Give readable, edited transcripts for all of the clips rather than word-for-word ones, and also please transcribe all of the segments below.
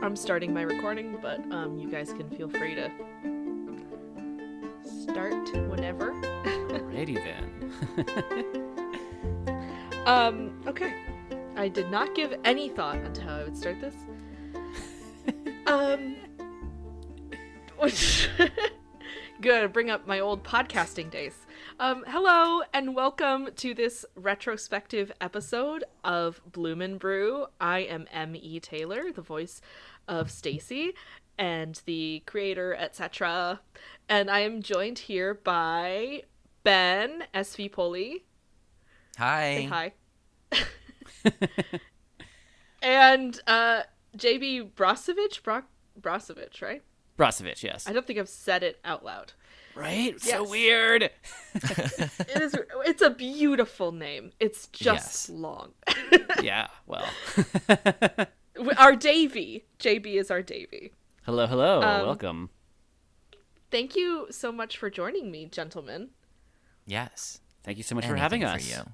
I'm starting my recording, but you guys can feel free to start whenever. Alrighty then. Okay. I did not give any thought onto how I would start this. Good, bring up my old podcasting days. Hello and welcome to this retrospective episode of Bloom Brew. I am M.E. Taylor, the voice of Stacy and the creator, etc. And I am joined here by Ben, SV Poli. Hi. Say hi. And JB Brosovick? Brosovick, right? Brosovick, yes. I don't think I've said it out loud. Right? Yes. So weird. It's a beautiful name. It's just long. Yeah, well. Our Davy. JB is our Davy. Hello, welcome. Thank you so much for joining me, gentlemen. Yes. Thank you so much for having us. For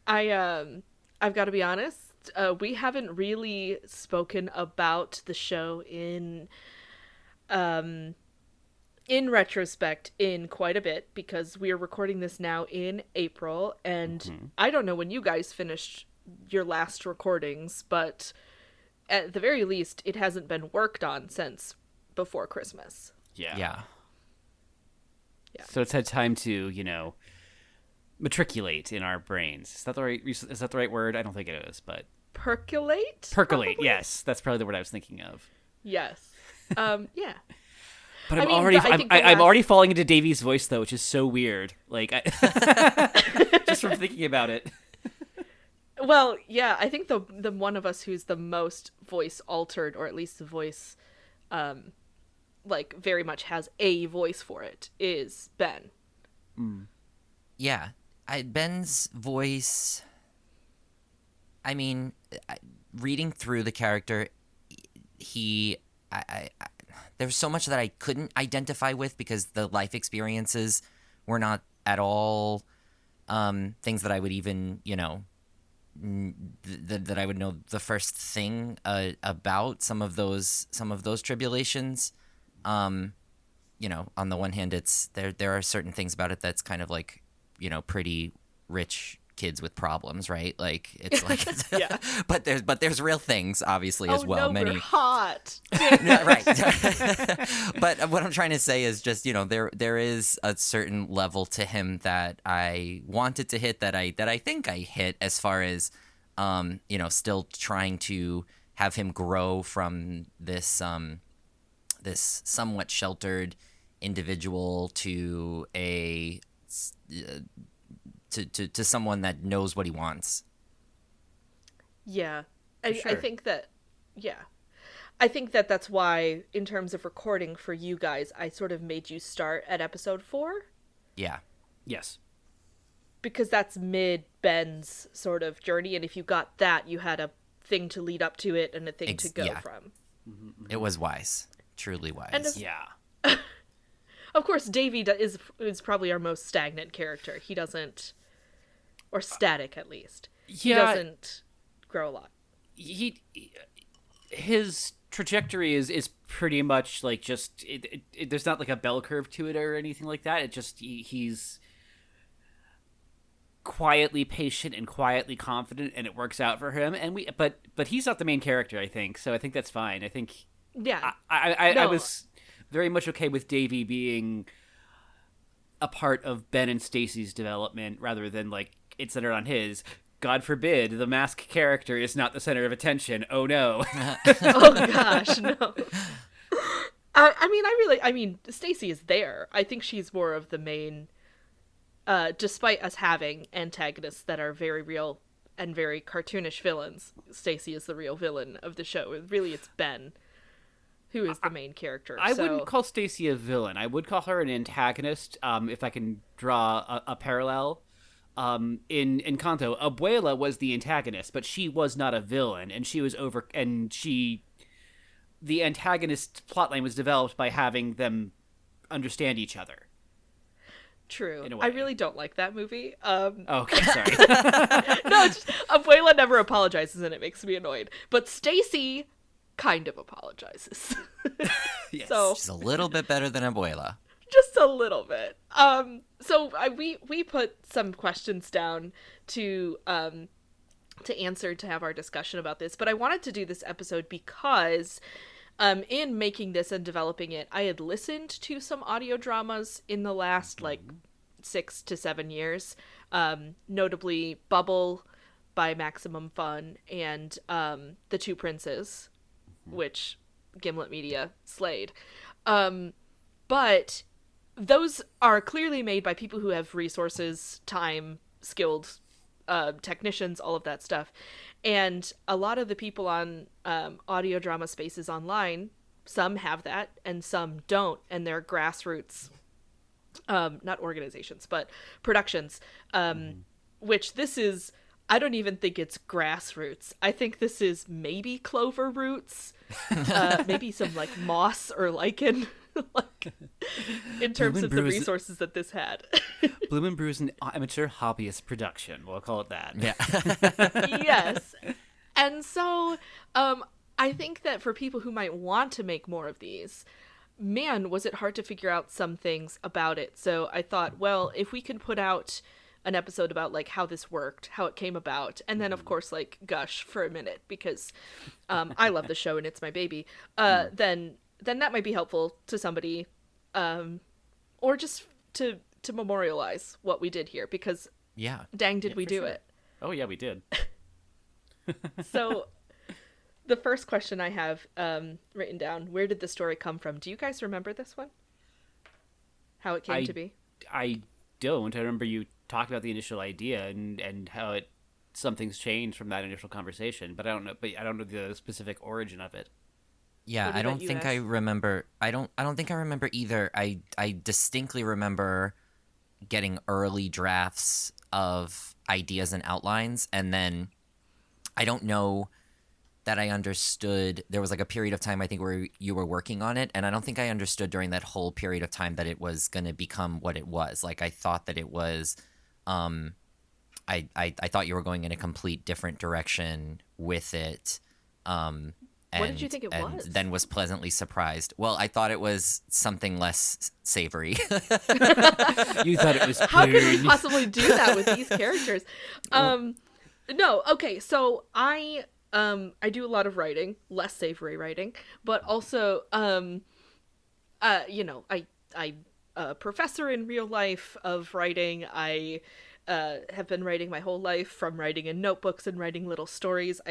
you. I've got to be honest, we haven't really spoken about the show in retrospect in quite a bit, because we are recording this now in April, and I don't know when you guys finished your last recordings, but at the very least, it hasn't been worked on since before Christmas. Yeah. So it's had time to, matriculate in our brains. Is that the right word? I don't think it is, but Percolate, probably? Yes, that's probably the word I was thinking of. Yes. Yeah. But I'm already falling into Davy's voice though, which is so weird. Like, just from thinking about it. Well, yeah, I think the one of us who's the most voice altered, or at least the voice, very much has a voice for it, is Ben. Yeah. Ben's voice, reading through the character, there's so much that I couldn't identify with because the life experiences were not at all things that I would even, that I would know the first thing about some of those tribulations. On the one hand, there are certain things about it that's kind of like, pretty rich kids with problems, right? Like it's like, yeah. but there's real things obviously as well. No, we're hot. Right. But what I'm trying to say is just, there is a certain level to him that I wanted to hit that I think I hit, as far as, still trying to have him grow from this somewhat sheltered individual to to someone that knows what he wants. Yeah. Sure. I think that that's why, in terms of recording for you guys, I sort of made you start at episode 4. Yeah. Yes. Because that's mid Ben's sort of journey, and if you got that, you had a thing to lead up to it and a thing to go from. Mm-hmm. It was wise. Truly wise. And of course, Davy is probably our most stagnant character. He doesn't, or static at least. He doesn't grow a lot. His trajectory is pretty much like just there's not like a bell curve to it or anything like that. It just he's quietly patient and quietly confident, and it works out for him. And but he's not the main character, I think. So I think that's fine. I think I was very much okay with Davy being a part of Ben and Stacy's development rather than like it's centered on his. God forbid the mask character is not the center of attention. Oh no. Oh gosh, no. Stacy is there. I think she's more of the main, despite us having antagonists that are very real and very cartoonish villains. Stacy is the real villain of the show. Really, it's Ben who is the main character. I wouldn't call Stacy a villain. I would call her an antagonist, if I can draw a parallel. In Encanto, Abuela was the antagonist, but she was not a villain, and the antagonist plotline was developed by having them understand each other. True. I really don't like that movie. Okay, sorry. No, it's just, Abuela never apologizes, and it makes me annoyed. But Stacy kind of apologizes. Yes. So She's a little bit better than Abuela. just a little bit. We put some questions down to answer, to have our discussion about this, but I wanted to do this episode because in making this and developing it, I had listened to some audio dramas in the last 6 to 7 years, notably Bubble by Maximum Fun and The Two Princes, which Gimlet Media slayed. But those are clearly made by people who have resources, time, skilled technicians, all of that stuff. And a lot of the people on audio drama spaces online, some have that and some don't, and they're grassroots, not organizations, but productions, which this is, I don't even think it's grassroots. I think this is maybe clover roots, maybe some like moss or lichen, like in terms of the resources that this had. Bloom Brew is an amateur hobbyist production. We'll call it that. Yeah. Yes. And so I think that for people who might want to make more of these, man, was it hard to figure out some things about it. So I thought, well, if we could put out an episode about like how this worked, how it came about, and then of course like gush for a minute because I love the show and it's my baby, then that might be helpful to somebody, or just to memorialize what we did here, because dang did we do it. Oh yeah, we did. So the first question I have written down, where did the story come from? Do you guys remember this one? How it came to be? I don't. I remember you talked about the initial idea and how something's changed from that initial conversation, but I don't know the specific origin of it. Yeah, I don't think I remember. I don't think I remember either. I distinctly remember getting early drafts of ideas and outlines, and then I don't know that I understood. There was like a period of time, I think, where you were working on it, and I don't think I understood during that whole period of time that it was going to become what it was. Like, I thought that it was, I thought you were going in a complete different direction with it. What did you think it was? And then was pleasantly surprised. Well, I thought it was something less savory. You thought it was How could we possibly do that with these characters? No, okay, so I do a lot of writing, less savory writing, but also, I'm a professor in real life of writing. I have been writing my whole life, from writing in notebooks and writing little stories.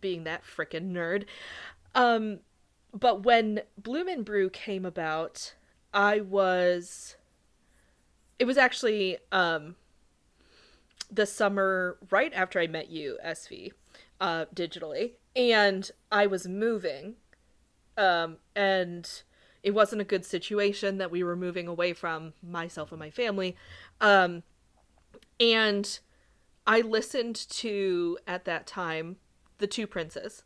Being that frickin' nerd. But when Bloom Brew came about, it was actually the summer right after I met you, SV, digitally, and I was moving, and it wasn't a good situation that we were moving away from, myself and my family, and I listened to, at that time, The Two Princes,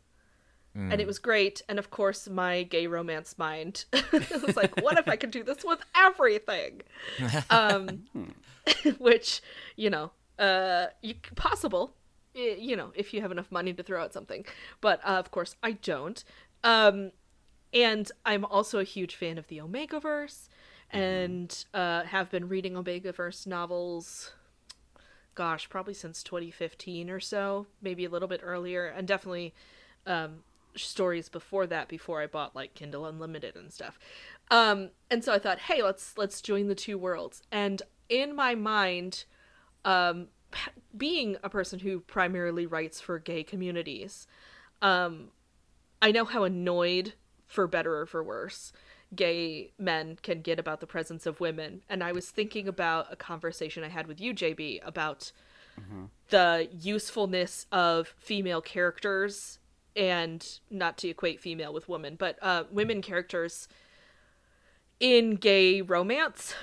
and it was great, and of course my gay romance mind was like, what if I could do this with everything? Which, possible, if you have enough money to throw out something, but of course I don't. And I'm also a huge fan of the Omegaverse, and have been reading Omegaverse novels, gosh, probably since 2015 or so, maybe a little bit earlier, and definitely stories before that, before I bought like Kindle Unlimited and stuff. And so I thought, hey, let's join the two worlds. And in my mind, being a person who primarily writes for gay communities, I know how annoyed, for better or for worse, gay men can get about the presence of women. And I was thinking about a conversation I had with you, JB, about the usefulness of female characters, and not to equate female with woman, but women characters in gay romance.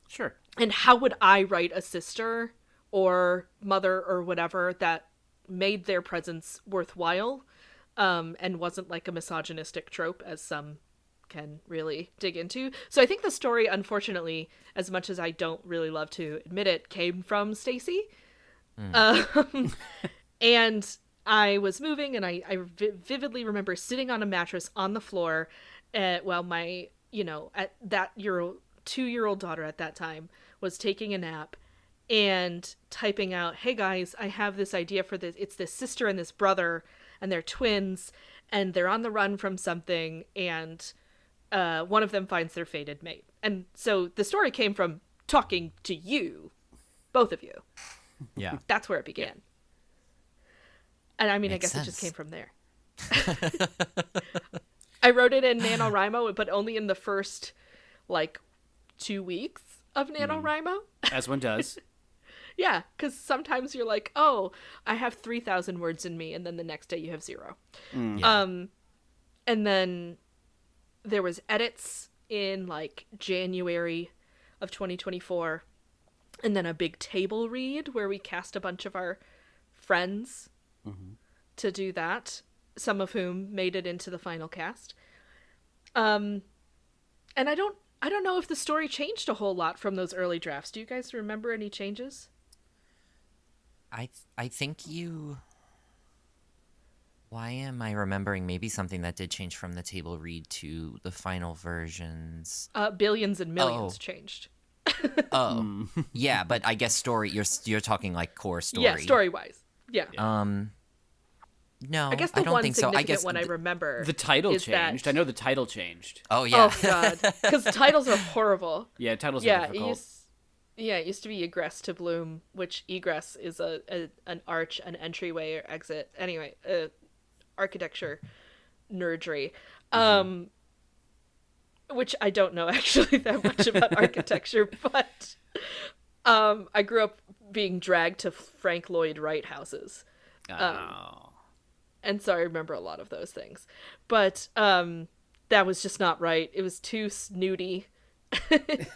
Sure. And how would I write a sister or mother or whatever that made their presence worthwhile, and wasn't like a misogynistic trope, as some can really dig into. So I think the story, unfortunately, as much as I don't really love to admit it, came from Stacey. And I was moving, and I vividly remember sitting on a mattress on the floor while my, at that 2-year-old daughter at that time was taking a nap, and typing out, "Hey guys, I have this idea for this. It's this sister and this brother, and they're twins, and they're on the run from something, and one of them finds their fated mate." And so the story came from talking to you, both of you. Yeah. That's where it began. And I mean, Makes I guess sense. It just came from there. I wrote it in NaNoWriMo, but only in the first, 2 weeks of NaNoWriMo. As one does. Yeah, because sometimes you're like, oh, I have 3,000 words in me, and then the next day you have 0. Yeah. And then there was edits in, January of 2024, and then a big table read where we cast a bunch of our friends to do that, some of whom made it into the final cast. And I don't know if the story changed a whole lot from those early drafts. Do you guys remember any changes? I think you... Why am I remembering maybe something that did change from the table read to the final versions? Billions and millions changed. Oh, yeah, but I guess story. You're talking core story. Yeah, story wise. Yeah. No, I guess I the don't one think so. significant I guess one I remember. The title is changed. that- I know the title changed. Oh yeah. Oh god, because titles are horrible. Yeah, titles are Yeah, difficult. it used to be Egress to Bloom, which egress is an arch, an entryway or exit. Anyway, architecture nerdry. Which I don't know actually that much about architecture, but I grew up being dragged to Frank Lloyd Wright houses. And so I remember a lot of those things. But that was just not right. It was too snooty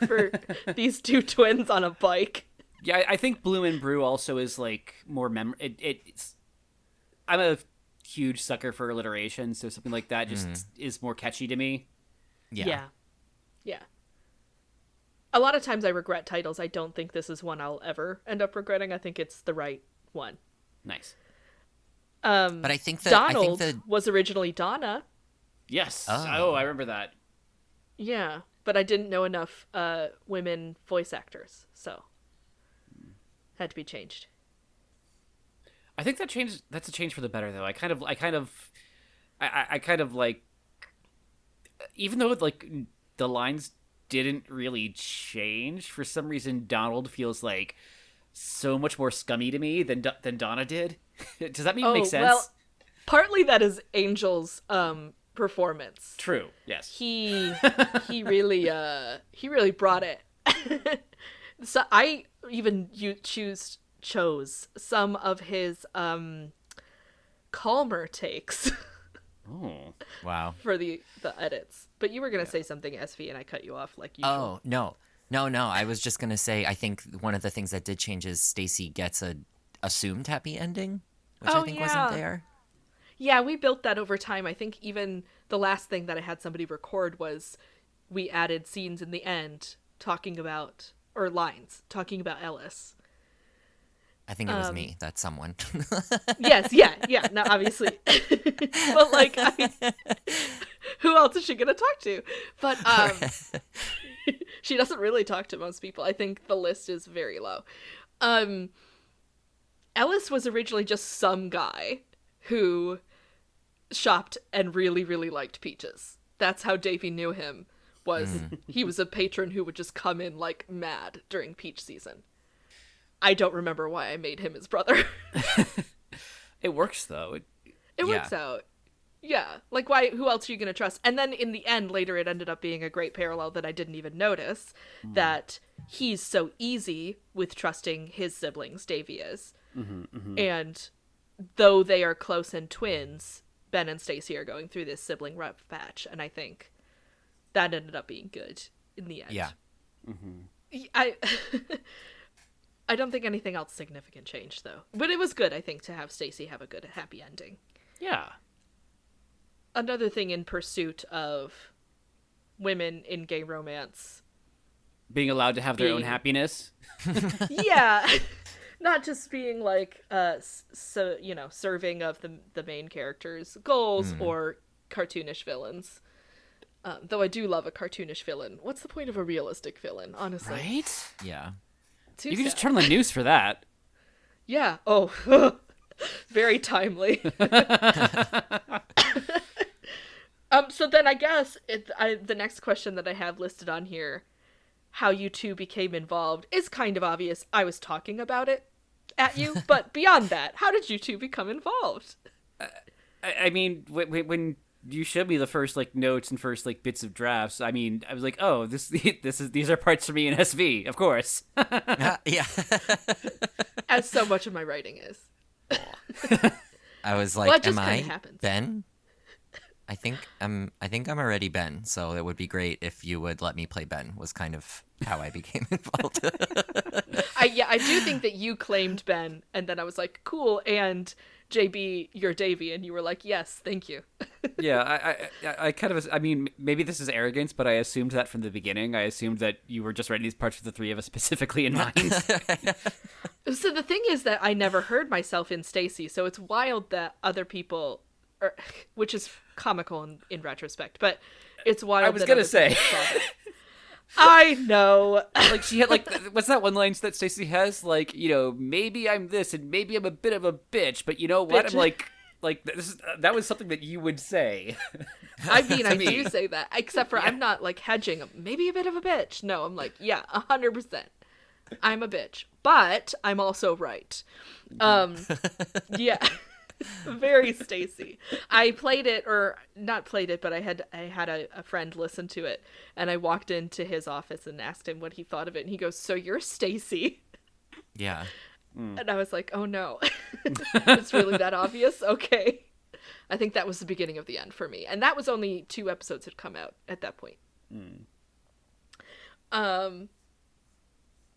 for these two twins on a bike. Yeah, I think Bloom Brew also is more I'm a huge sucker for alliteration, so something like that just is more catchy to me. Yeah. A lot of times I regret titles. I don't think this is one I'll ever end up regretting. I think it's the right one. Nice. But I think that Donald was originally Donna. Yes. Oh. I remember that. Yeah, but I didn't know enough women voice actors, so had to be changed. I think that's a change for the better, though. I kind of even though the lines didn't really change, for some reason Donald feels so much more scummy to me than Donna did. Does that make sense? Well, partly that is Angel's performance. True. Yes. He really brought it. So I even chose some of his calmer takes. Oh. Wow. For the edits. But you were going to say something, SV, and I cut you off like usual. Oh, no. I was just going to say, I think one of the things that did change is Stacy gets a assumed happy ending, which I think wasn't there. Yeah, we built that over time. I think even the last thing that I had somebody record was we added scenes in the end lines talking about Ellis. I think it was me. That's someone. Yes, yeah. No, obviously. But who else is she gonna talk to? But she doesn't really talk to most people. I think the list is very low. Ellis was originally just some guy who shopped and really, really liked peaches. That's how Davey knew him. He was a patron who would just come in like mad during peach season. I don't remember why I made him his brother. It works, though. It works out. Yeah. Why? Who else are you going to trust? And then in the end, later, it ended up being a great parallel that I didn't even notice, that he's so easy with trusting his siblings, Davy is. And though they are close and twins, Ben and Stacy are going through this sibling rough patch, and I think that ended up being good in the end. Yeah. I don't think anything else significant changed, though. But it was good, I think, to have Stacy have a good, happy ending. Yeah. Another thing in pursuit of women in gay romance. Being allowed to have their own happiness. Yeah. not just being like so serving of the main character's goals or cartoonish villains. Though I do love a cartoonish villain. What's the point of a realistic villain, honestly? Right? Yeah. You can just turn on the news for that. Yeah. Oh, very timely. So then I guess the next question that I have listed on here, how you two became involved, is kind of obvious. I was talking about it at you, but beyond that, how did you two become involved? I mean, when you showed me the first like notes and first like bits of drafts, I mean, I was like, oh, these are parts for me in SV, of course. Yeah. As so much of my writing is. I was like, am I happens. Ben? I think I'm already Ben, so it would be great if you would let me play Ben. Was kind of how I became involved. I do think that you claimed Ben, and then I was like, cool, and JB, you're Davey, and you were like, yes, thank you. Yeah, I kind of, I mean, maybe this is arrogance, but I assumed that from the beginning. I assumed that you were just writing these parts for the three of us specifically in mind. So the thing is that I never heard myself in Stacy, so it's wild that other people, which is comical in retrospect, but it's wild. I was gonna say. I know. Like, she had, like, what's that one line that Stacey has? Like, maybe I'm this and maybe I'm a bit of a bitch, but you know what? I'm like that was something that you would say. I mean, I do say that, except for I'm not, like, hedging. Maybe a bit of a bitch. No, I'm like, yeah, 100%. I'm a bitch, but I'm also right. Yeah. Very Stacy. I played it, or not played it, but I had a friend listen to it, and I walked into his office and asked him what he thought of it, and he goes, so you're Stacy? Yeah. And I was like, oh no. It's really that obvious? Okay. I think that was the beginning of the end for me, and that was only 2 episodes had come out at that point.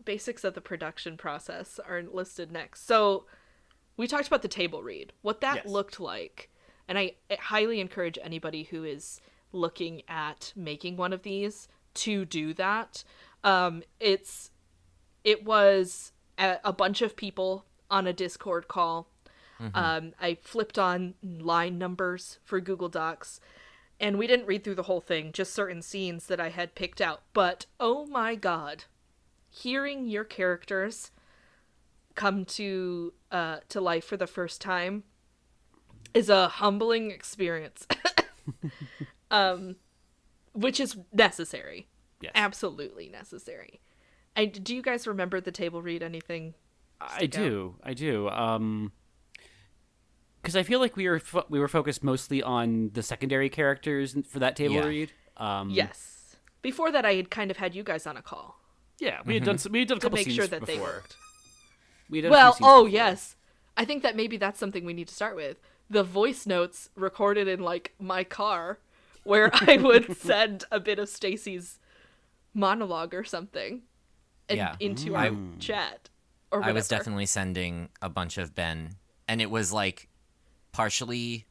Basics of the production process are listed next. So we talked about the table read, what that looked like. And I highly encourage anybody who is looking at making one of these to do that. It was a bunch of people on a Discord call. I flipped on line numbers for Google Docs, and we didn't read through the whole thing, just certain scenes that I had picked out. But oh my God, hearing your characters come to life for the first time is a humbling experience. Which is necessary. Yes. Absolutely necessary. Do you guys remember the table read? Anything? I do. Because I feel like we were focused mostly on the secondary characters for that table read. Yes. Before that, I had kind of had you guys on a call. Yeah, we had done a couple to make scenes sure that before. They worked. Yes. I think that maybe that's something we need to start with. The voice notes recorded in, like, my car, where I would send a bit of Stacy's monologue or something into our chat. Or whatever. I was definitely sending a bunch of Ben, and it was, like, partially,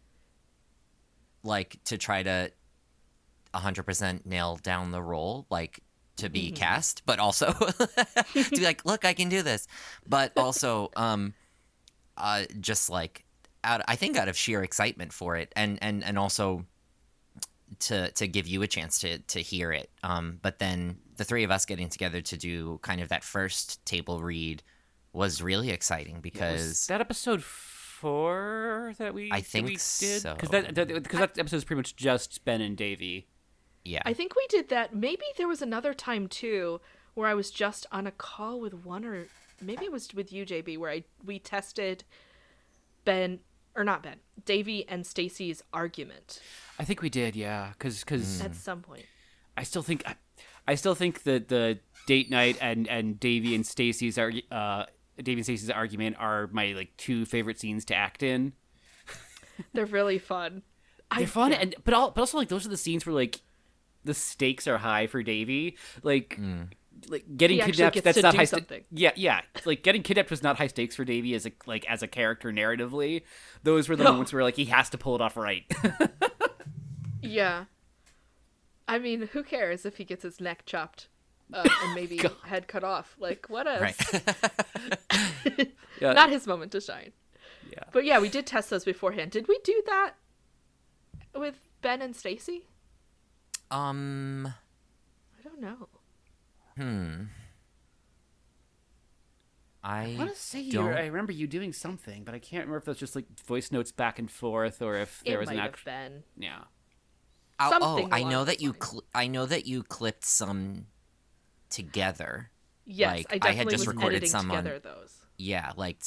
like, to try to 100% nail down the role, like, to be cast, but also to be like, look, I can do this. But also, just like I think out of sheer excitement for it, and also to give you a chance to hear it. But then the three of us getting together to do kind of that first table read was really exciting because was that episode 4 that we did? So. Because that episode is pretty much just Ben and Davey. Yeah. I think we did that. Maybe there was another time too where I was just on a call with maybe it was with you, JB, where we tested Davey and Stacy's argument. I think we did, yeah, because at some point, I still think that the date night and Davey and Stacy's argument are my like 2 favorite scenes to act in. They're really fun. They're fun, but also like those are the scenes where like the stakes are high for Davey, like getting kidnapped. That's not high stakes. Yeah. Like getting kidnapped was not high stakes for Davey as a character narratively. Those were the moments where like he has to pull it off right. Yeah, I mean, who cares if he gets his neck chopped and maybe head cut off. Like, what else? Right. Yeah. Not his moment to shine. Yeah. But yeah, we did test those beforehand. Did we do that with Ben and Stacy? I don't know. I want to say I remember you doing something, but I can't remember if that's just like voice notes back and forth or if there was an actual. Been. Yeah. I know that I know that you clipped some together. Yes, like, I definitely had just was recorded editing some together on, those. Yeah, like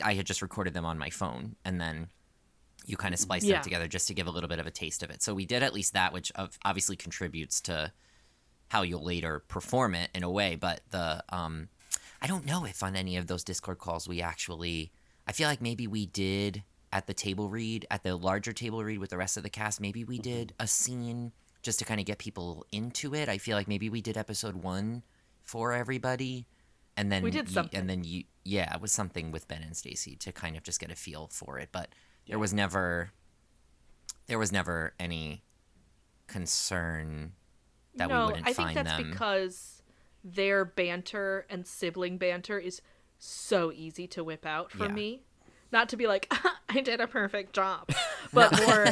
I had just recorded them on my phone, and then you kind of spliced them together just to give a little bit of a taste of it. So we did at least that, which obviously contributes to how you'll later perform it in a way. But I don't know if on any of those Discord calls we actually. I feel like maybe we did at the larger table read with the rest of the cast. Maybe we did a scene just to kind of get people into it. I feel like maybe we did episode 1 for everybody, and then we did something. And then it was something with Ben and Stacy to kind of just get a feel for it. But there was never any concern that we wouldn't find them. I think that's because their banter and sibling banter is so easy to whip out for me. Not to be like, I did a perfect job, but more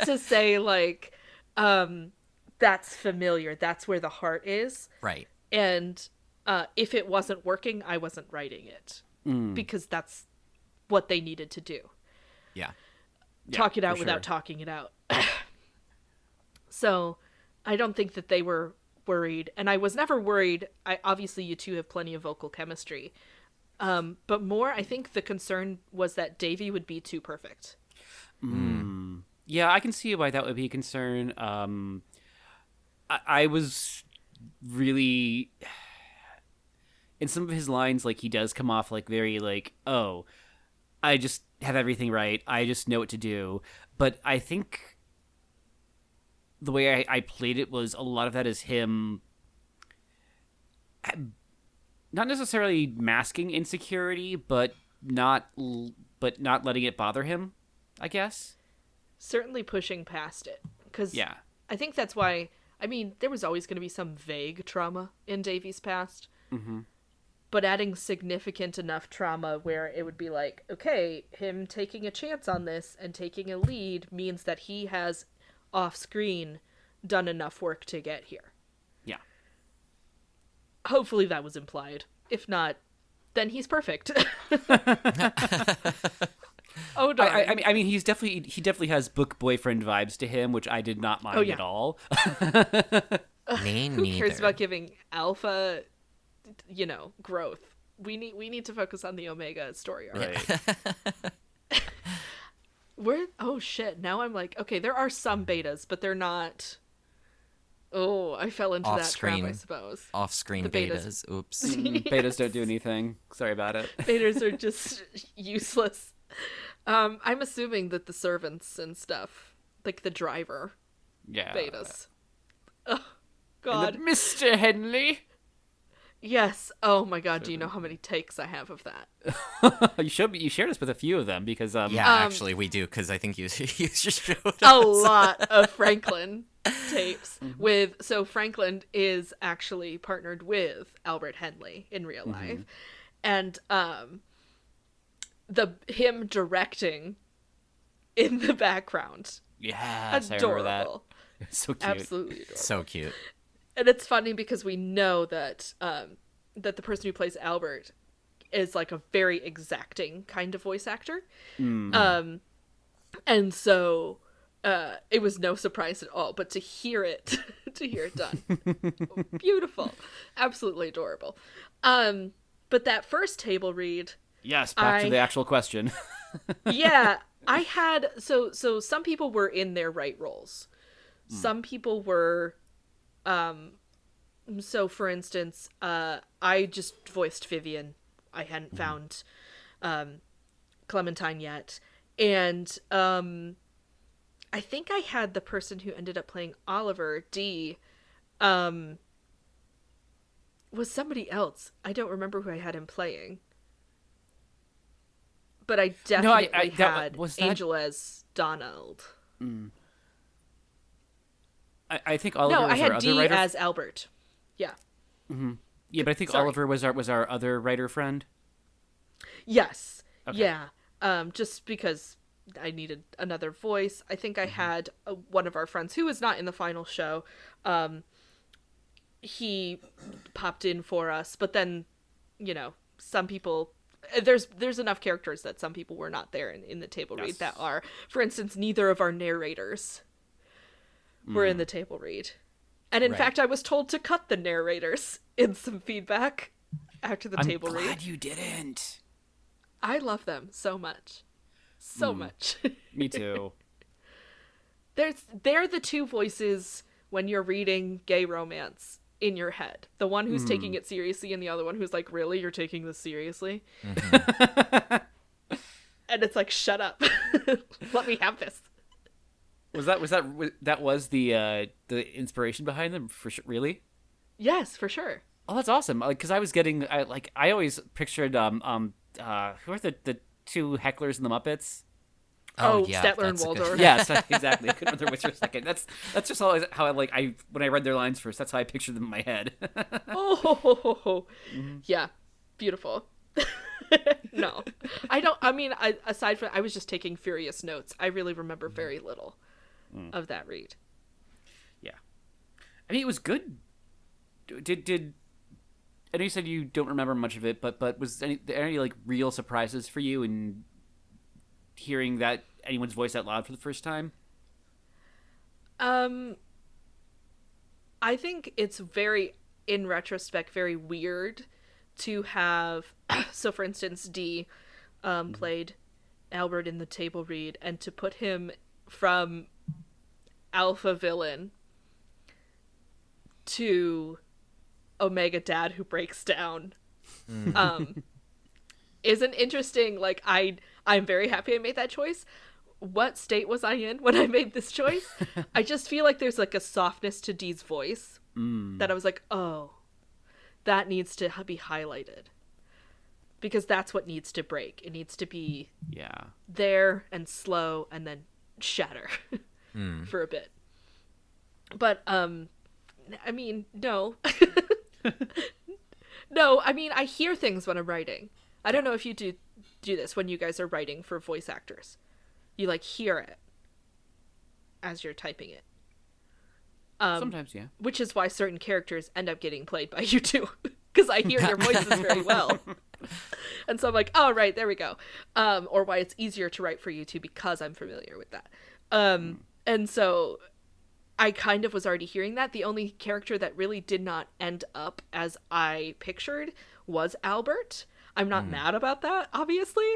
to say like, that's familiar. That's where the heart is. Right. And if it wasn't working, I wasn't writing it because that's what they needed to do. Yeah. Talk it out without talking it out. So I don't think that they were worried. And I was never worried. Obviously, you two have plenty of vocal chemistry. But more, I think the concern was that Davy would be too perfect. Yeah, I can see why that would be a concern. I was really... In some of his lines, like, he does come off like very like, oh, I just have everything right. I just know what to do. But I think the way I played it was a lot of that is him not necessarily masking insecurity, but not letting it bother him, I guess. Certainly pushing past it. Because I think that's why, I mean, there was always going to be some vague trauma in Davy's past. Mm-hmm. But adding significant enough trauma where it would be like, okay, him taking a chance on this and taking a lead means that he has off-screen done enough work to get here. Yeah. Hopefully that was implied. If not, then he's perfect. Oh, darn. I mean, he definitely has book boyfriend vibes to him, which I did not mind at all. Me Who neither. cares about giving alpha, growth? We need to focus on the Omega story arc. Right. Oh shit, now I'm like, okay, there are some betas, but they're not... Oh, I fell into that trap, I suppose. Off-screen betas. Oops. Betas don't do anything. Sorry about it. Betas are just useless. I'm assuming that the servants and stuff, like the driver, betas. Oh, God. Mr. Henley. Yes. Oh my God. Do you know how many takes I have of that? You shared us with a few of them because actually we do, because I think you just showed us a lot of Franklin tapes so Franklin is actually partnered with Albert Henley in real life, and him directing in the background. Yes, adorable. I remember that. So cute. Absolutely adorable. So cute. And it's funny because we know that that the person who plays Albert is like a very exacting kind of voice actor. And so it was no surprise at all, but to hear it done. Beautiful. Absolutely adorable. But that first table read. Yes, back to the actual question. Yeah, I had, so some people were in their right roles. Some people were, so for instance, I just voiced Vivian. I hadn't found Clementine yet. And I think I had the person who ended up playing Oliver, D, was somebody else. I don't remember who I had him playing. But I definitely had Angel as Donald. I think Oliver was I had our D other writer. as Albert. Yeah. Mm-hmm. Yeah, but I think Sorry. Oliver was our other writer friend. Yes. Okay. Yeah. Just because I needed another voice. I think I had one of our friends who was not in the final show. He popped in for us, but then, some people, there's enough characters that some people were not there in the table read that are, for instance, neither of our narrators were in the table read. And in fact, I was told to cut the narrators in some feedback after the table read. I'm glad you didn't. I love them so much. So much. Me too. They're the two voices when you're reading gay romance in your head. The one who's taking it seriously and the other one who's like, really? You're taking this seriously? Mm-hmm. And it's like, shut up. Let me have this. Was the inspiration behind them for sure? Really? Yes, for sure. Oh, that's awesome. Because I was getting I always pictured who are the two hecklers in the Muppets? Oh, yeah, Statler and Waldorf. Yes, exactly. I couldn't remember which for a second. That's just always how I when I read their lines first. That's how I pictured them in my head. Yeah, beautiful. No, I don't. I mean, aside from, I was just taking furious notes. I really remember very little of that read. Yeah, I mean, it was good. Did I know you said you don't remember much of it, but was there any like real surprises for you in hearing that anyone's voice out loud for the first time? I think it's very, in retrospect, very weird to have. So, for instance, Dee played Albert in the table read, and to put him from alpha villain to Omega Dad who breaks down is an interesting, like, I'm very happy I made that choice. What state was I in when I made this choice? I just feel like there's like a softness to Dee's voice that I was like, oh, that needs to be highlighted. Because that's what needs to break. It needs to be there and slow and then shatter for a bit. But, I mean, no. No, I mean, I hear things when I'm writing. I don't know if you do this when you guys are writing for voice actors. You, like, hear it as you're typing it. Sometimes, yeah. Which is why certain characters end up getting played by you, too. Because I hear their voices very well. And so I'm like, oh, right, there we go. Or why it's easier to write for you, too, because I'm familiar with that. And so I kind of was already hearing that. The only character that really did not end up as I pictured was Albert. I'm not mad about that, obviously.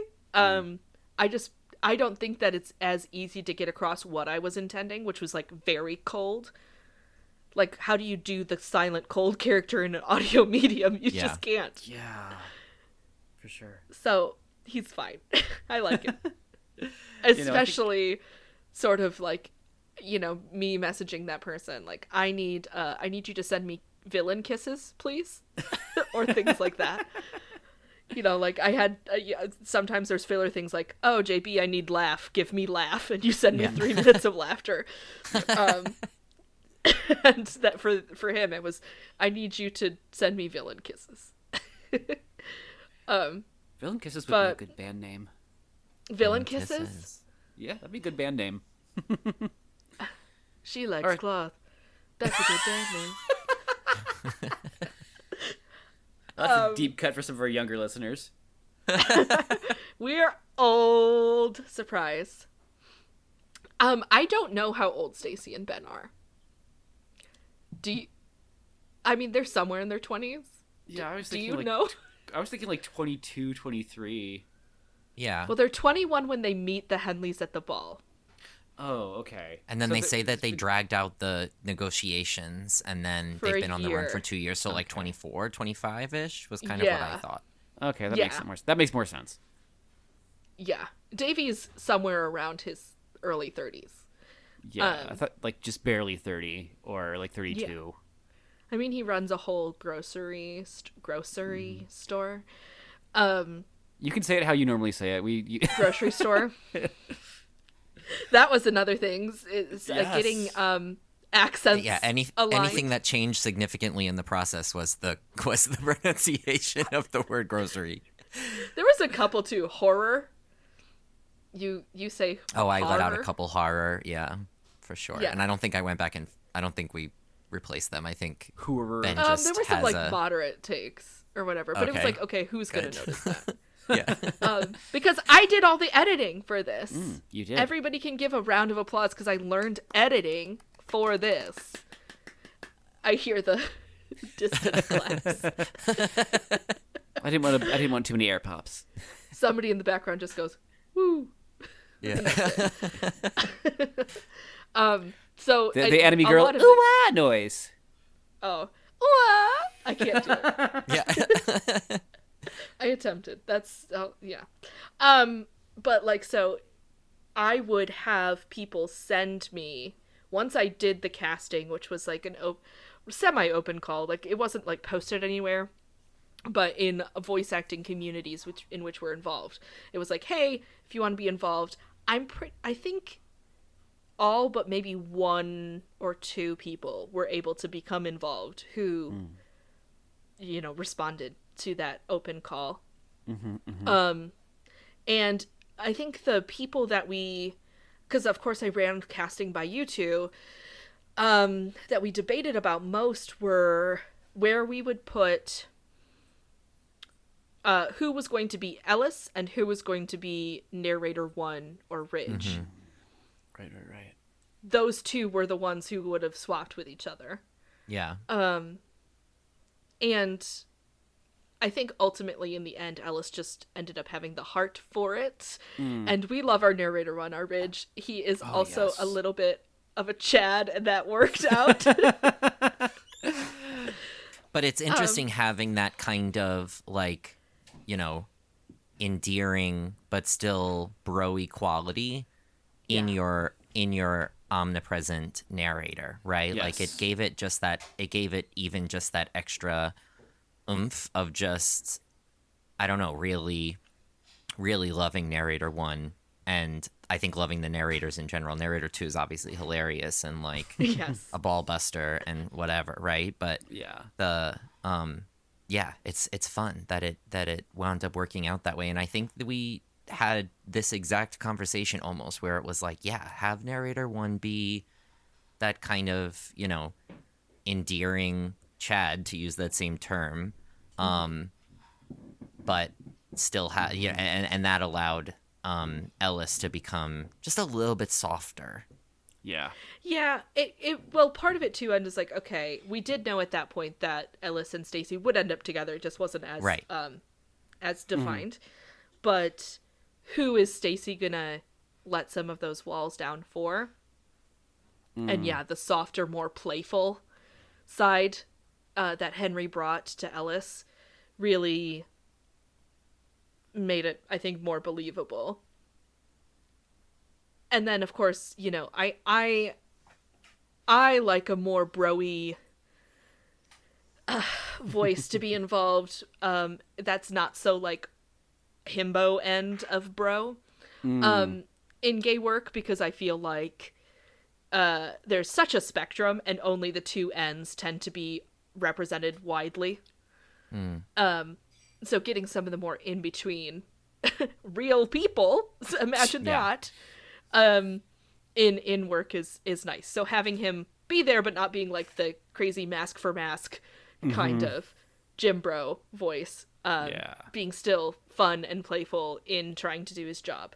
I don't think that it's as easy to get across what I was intending, which was, like, very cold. Like, how do you do the silent, cold character in an audio medium? You just can't. Yeah, for sure. So, he's fine. I like it. Especially sort of, like, me messaging that person. Like, I need you to send me villain kisses, please. Or things like that. Like I had, sometimes there's filler things like, oh, JB, I need laugh. Give me laugh. And you send me 3 minutes of laughter. And that for him, it was, I need you to send me villain kisses. Villain Kisses would be a good band name. Villain Kisses? Yeah, that'd be a good band name. She likes cloth. That's a good band name. That's a deep cut for some of our younger listeners. We're old. Surprise. I don't know how old Stacy and Ben are. I mean, they're somewhere in their 20s. Yeah, I was thinking, do you know? I was thinking like 22, 23. Yeah. Well, they're 21 when they meet the Henleys at the ball. Oh, okay. And then they say that they dragged out the negotiations, and then they've been on the run for 2 years, so like 24, 25-ish was kind of what I thought. Okay, that makes more sense. Yeah. Davey's somewhere around his early 30s. Yeah, I thought like just barely 30 or like 32. Yeah. I mean, he runs a whole grocery store. You can say it how you normally say it. Grocery store. That was another thing. Is getting accents. Yeah, anything that changed significantly in the process was the pronunciation of the word grocery. There was a couple too. Horror. You say Oh, I horror? let out a couple horror, yeah, for sure. Yeah. And I don't think I went back and I don't think we replaced them. I think horror. Ben just there were some has like a... moderate takes or whatever, but it was Okay. like, okay, who's gonna notice that? Yeah. Because I did all the editing for this. You did. Everybody can give a round of applause because I learned editing for this. I hear the distant claps. I didn't want too many air pops. Somebody in the background just goes, "Woo!" Yeah. So The enemy girl ooh-ah noise. Oh, ooh-ah! I can't do it. Yeah. I attempted. That's yeah. But like, so I would have people send me, once I did the casting, which was like an semi-open call, like it wasn't like posted anywhere, but in voice acting communities in which we're involved, it was like, hey, if you want to be involved, I think all but maybe one or two people were able to become involved who responded to that open call. And I think the people that because of course I ran casting by you two, that we debated about most were where we would put who was going to be Ellis and who was going to be narrator 1 or Ridge. Right. Those two were the ones who would have swapped with each other. Yeah. And I think ultimately in the end, Ellis just ended up having the heart for it. And we love our narrator 1, our Ridge. He is also a little bit of a Chad, and that worked out. But it's interesting having that kind of like, endearing but still bro-y quality in your omnipresent narrator, right? Yes. Like it gave it even just that extra oomph of just, I don't know, really, really loving narrator 1, and I think loving the narrators in general. Narrator 2 is obviously hilarious and like Yes. a ball buster and whatever, right? But it's fun that it wound up working out that way. And I think that we had this exact conversation almost where it was like, have narrator 1 be that kind of, endearing Chad, to use that same term, but still and that allowed Ellis to become just a little bit softer. Yeah. Well, part of it too, and is like, okay, we did know at that point that Ellis and Stacy would end up together. It just wasn't as as defined. But who is Stacy gonna let some of those walls down for? And the softer, more playful side that Henry brought to Ellis really made it, I think, more believable. And then, of course, I like a more bro-y voice to be involved. That's not so, like, himbo end of bro in gay work, because I feel like there's such a spectrum and only the two ends tend to be represented widely. So getting some of the more in-between real people, imagine that, in work is nice. So having him be there but not being like the crazy mask for mask kind of Jim Bro voice, being still fun and playful in trying to do his job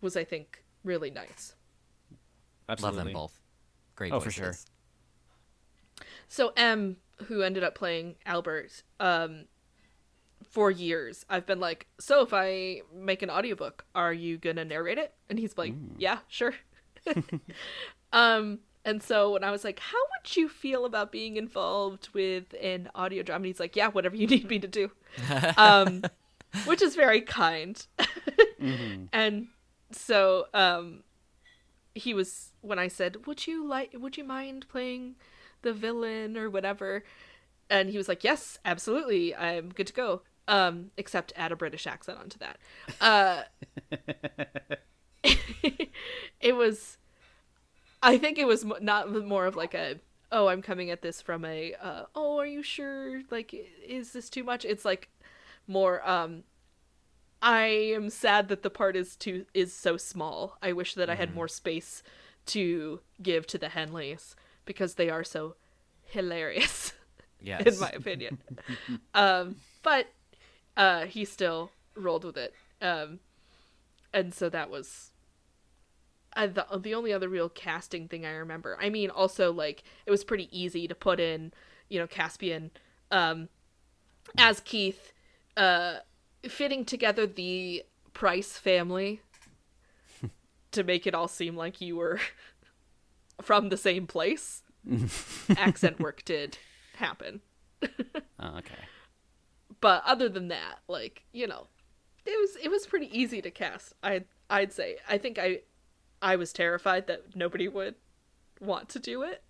was, I think, really nice. Absolutely. Love them both. Great Oh, voices. for sure. So M, who ended up playing Albert, for years, I've been like, so if I make an audiobook, are you gonna narrate it? And he's like, yeah, sure. And so when I was like, how would you feel about being involved with an audio drama? And he's like, yeah, whatever you need me to do. Which is very kind. And so he was, when I said, would you mind playing the villain or whatever? And he was like, yes, absolutely, I'm good to go. Except add a British accent onto that. It was I think it was not more of like a, oh, I'm coming at this from a, oh, are you sure? Like, is this too much? It's like more, I am sad that the part is so small. I wish that I had more space to give to the Henleys because they are so hilarious. Yes. In my opinion. But he still rolled with it. And so that was the only other real casting thing I remember. I mean, also, like, it was pretty easy to put in, Caspian as Keith, fitting together the Price family to make it all seem like you were from the same place. Accent work did happen. Oh, okay. But other than that, like, it was pretty easy to cast. I'd say. I think I was terrified that nobody would want to do it.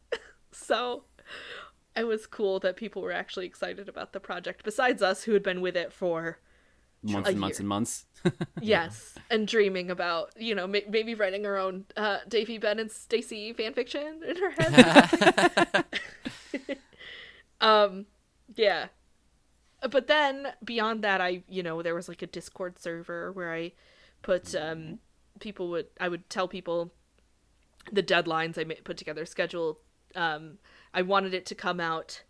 So it was cool that people were actually excited about the project, besides us who had been with it for months and months and months. Yes, and dreaming about, maybe writing our own Davy, Ben, and Stacy fanfiction in her head. Yeah. But then beyond that, there was like a Discord server where I put I would tell people the deadlines I put together, schedule. I wanted it to come out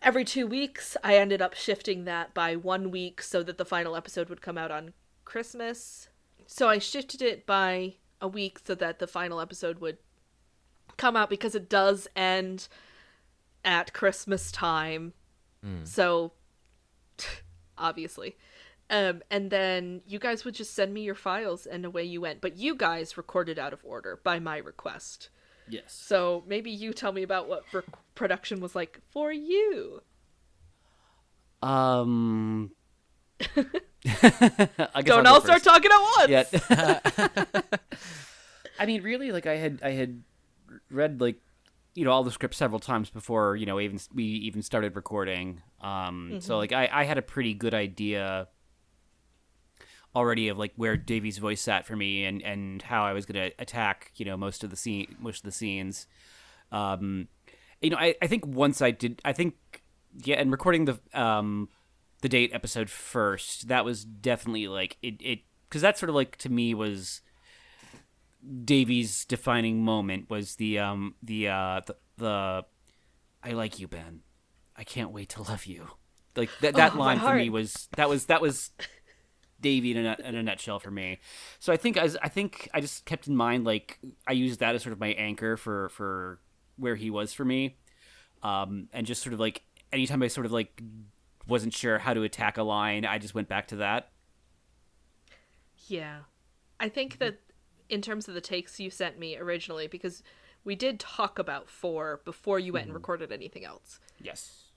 every 2 weeks. I ended up shifting that by 1 week so that the final episode would come out on Christmas. So I shifted it by a week so that the final episode would come out because it does end at Christmas time. So obviously. And then you guys would just send me your files and away you went. But you guys recorded out of order by my request. Yes. So maybe you tell me about what production was like for you. I guess Don't all start talking at once. Yeah. I mean, really, like I had read like, all the scripts several times before, we even started recording. So like I had a pretty good idea already of like where Davy's voice sat for me and how I was going to attack, most of the scenes. I think once and recording the date episode first, that was definitely like it because that sort of like to me was Davy's defining moment was the I like you, Ben. I can't wait to love you. Like that line for me was that was Davy in a nutshell for me. So I think I just kept in mind, like, I used that as sort of my anchor for where he was for me. And just sort of like anytime I sort of like wasn't sure how to attack a line, I just went back to that. Yeah. I think that in terms of the takes you sent me originally, because we did talk about 4 before you went and recorded anything else. Yes.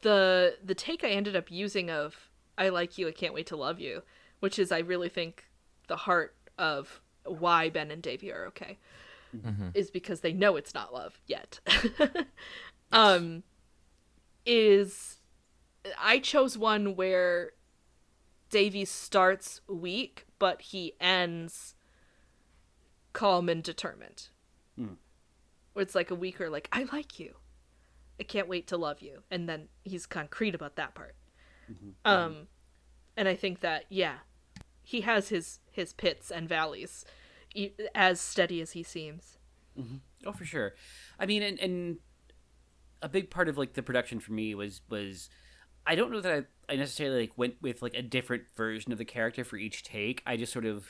The take I ended up using of I like you, I can't wait to love you, which is, I really think, the heart of why Ben and Davy are okay, is because they know it's not love yet. Is I chose one where Davy starts weak, but he ends calm and determined. Where it's like a weaker, like, I like you, I can't wait to love you, and then he's concrete about that part. And I think that, yeah, he has his pits and valleys, as steady as he seems. Oh, for sure. I mean, and a big part of like the production for me was I don't know that I necessarily like went with like a different version of the character for each take. I just sort of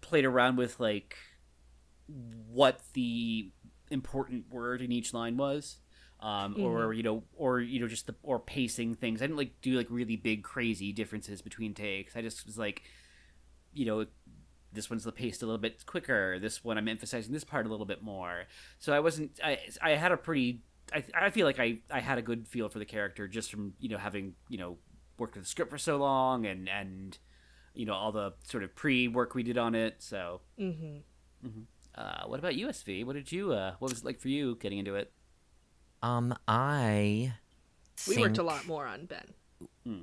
played around with like what the important word in each line was. Or pacing things. I didn't like do like really big crazy differences between takes. I just was like, this one's paced a little bit quicker. This one I'm emphasizing this part a little bit more. So I had a pretty. I feel like I had a good feel for the character just from having worked with the script for so long and all the sort of pre-work we did on it. So. What about you, SV? What was it like for you getting into it? We worked a lot more on Ben.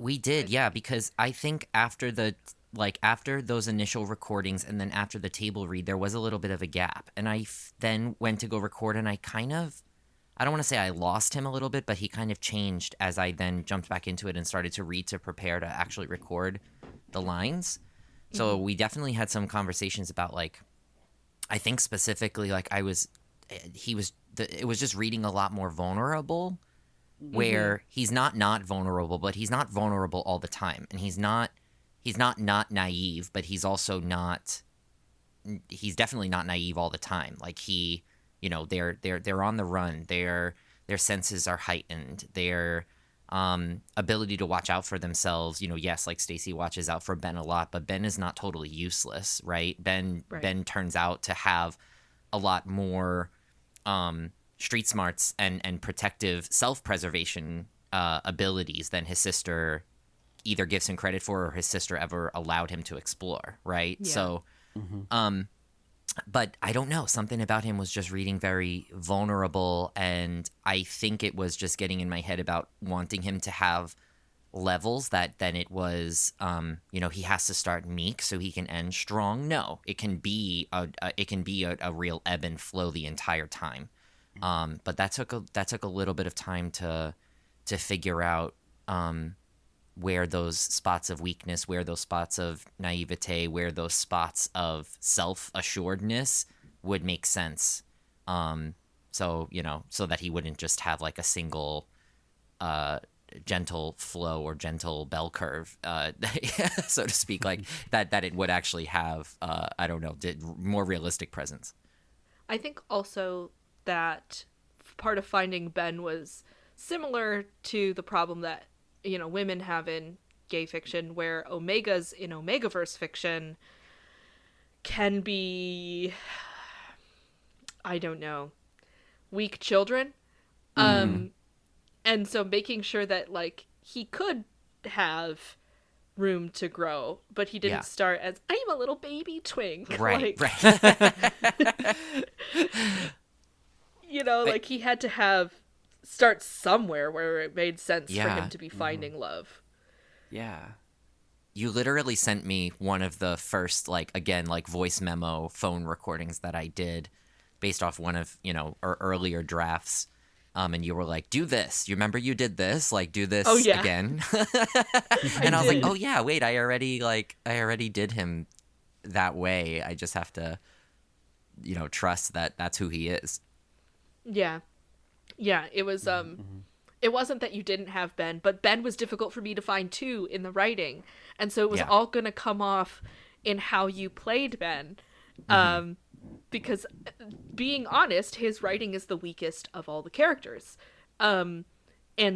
We did, yeah, because I think after the like after those initial recordings and then after the table read, there was a little bit of a gap. And I then went to go record, and I don't want to say I lost him a little bit, but he kind of changed as I then jumped back into it and started to read to prepare to actually record the lines. So we definitely had some conversations about, like, I think specifically, like, it was just reading a lot more vulnerable, where he's not vulnerable, but he's not vulnerable all the time. And he's not naive, but he's also he's definitely not naive all the time. Like, he, you know, they're on the run. Their senses are heightened. Their ability to watch out for themselves, you know, yes, like Stacy watches out for Ben a lot, but Ben is not totally useless, right? Ben turns out to have a lot more street smarts and protective self-preservation abilities than his sister either gives him credit for or his sister ever allowed him to explore, right? Yeah. So but I don't know, something about him was just reading very vulnerable, and I think it was just getting in my head about wanting him to have levels that then it was you know, he has to start meek so he can end strong. No, it can be a real ebb and flow the entire time. But that took a little bit of time to figure out where those spots of weakness, where those spots of naivete, where those spots of self-assuredness would make sense. So, you know, so that he wouldn't just have like a single gentle flow or gentle bell curve, so to speak, like that it would actually have, I don't know, more realistic presence. I think also that part of finding Ben was similar to the problem that, you know, women have in gay fiction, where omegas in Omegaverse fiction can be, I don't know, weak children. And so making sure that, like, he could have room to grow, but he didn't start as, I'm a little baby twink. Right, like, right. You know, like, he had to start somewhere where it made sense for him to be finding love. Yeah. You literally sent me one of the first, like, again, like, voice memo phone recordings that I did based off one of, you know, our earlier drafts. And you were like, do this. You remember you did this? Like, do this again. And I was like, oh, yeah, wait, I already did him that way. I just have to, you know, trust that that's who he is. Yeah. Yeah, it was, it wasn't that you didn't have Ben, but Ben was difficult for me to find too in the writing. And so it was all going to come off in how you played Ben. Because, being honest, his writing is the weakest of all the characters. And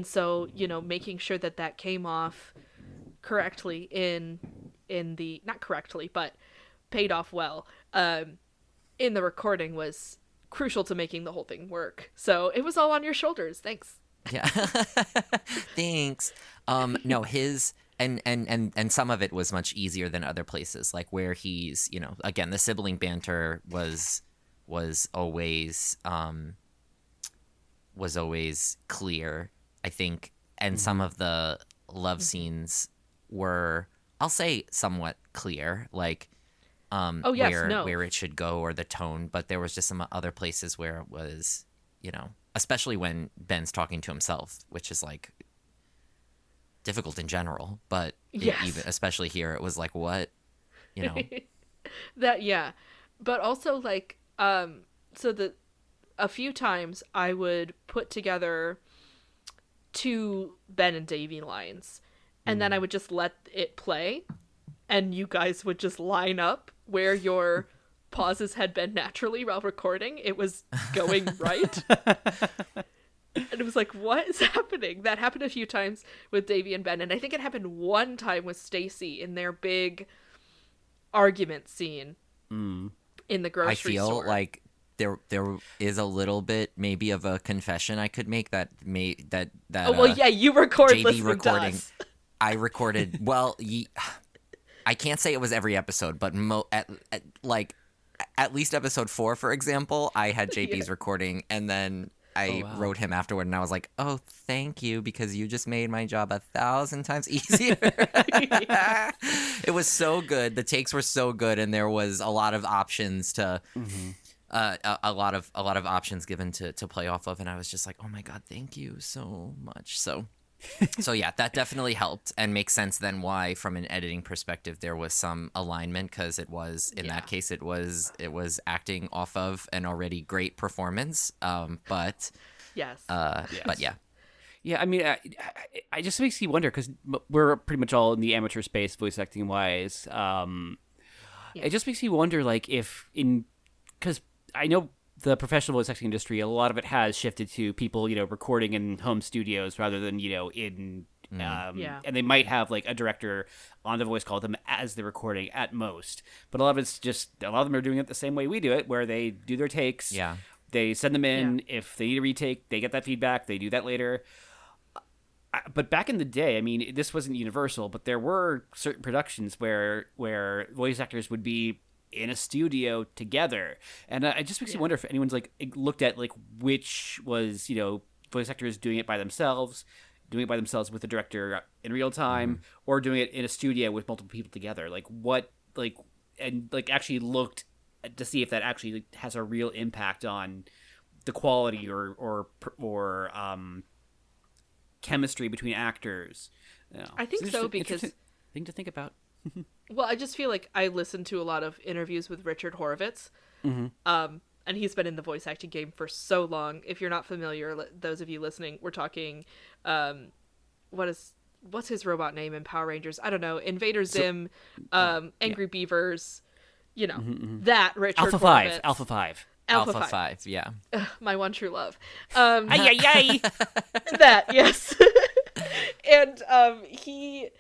so, you know, making sure that came off correctly in the, not correctly, but paid off well, in the recording was crucial to making the whole thing work. So it was all on your shoulders. Thanks. Yeah. Thanks. No, his and some of it was much easier than other places, like where he's, you know, again, the sibling banter was always clear, I think, and some of the love scenes were, I'll say, somewhat clear, like where it should go or the tone, but there was just some other places where it was, you know, especially when Ben's talking to himself, which is like difficult in general, but even especially here, it was like, what, you know. But also, like, so a few times I would put together two Ben and Davy lines, and then I would just let it play, and you guys would just line up where your pauses had been naturally while recording. It was going right. And it was like, what is happening? That happened a few times with Davy and Ben, and I think it happened one time with Stacy in their big argument scene in the grocery store. I feel like there is a little bit maybe of a confession I could make that oh, well, yeah, you record JB listening recording. To us. I recorded, well, I can't say it was every episode, but at least episode 4, for example, I had JB's recording, and then wrote him afterward, and I was like, oh, thank you, because you just made my job 1,000 times easier. It was so good. The takes were so good, and there was a lot of options to. Mm-hmm. A lot of options given to play off of, and I was just like, oh my god, thank you so much. So yeah, that definitely helped, and makes sense then why, from an editing perspective, there was some alignment, because it was in that case it was acting off of an already great performance. But yes. But yeah. Yeah, I mean, I just makes you wonder, because we're pretty much all in the amateur space, voice acting wise. It just makes you wonder, like, because I know the professional voice acting industry, a lot of it has shifted to people, recording in home studios rather than, in, and they might have like a director on the voice call them as they're recording at most. But a lot of them are doing it the same way we do it, where they do their takes. Yeah. They send them in. Yeah. If they need a retake, they get that feedback. They do that later. But back in the day, I mean, this wasn't universal, but there were certain productions where voice actors would be in a studio together, and it just makes you wonder if anyone's like looked at like which was voice actors doing it by themselves with the director in real time, or doing it in a studio with multiple people together, actually looked to see if that actually has a real impact on the quality or chemistry between actors. I think so, because thing to think about. Well, I just feel like I listened to a lot of interviews with Richard Horvitz, and he's been in the voice acting game for so long. If you're not familiar, those of you listening, we're talking, what's his robot name in Power Rangers? I don't know, Invader Zim, Angry Beavers, that Richard Horvitz. Alpha 5. Alpha 5, yeah. My one true love. Ay. That, yes. And he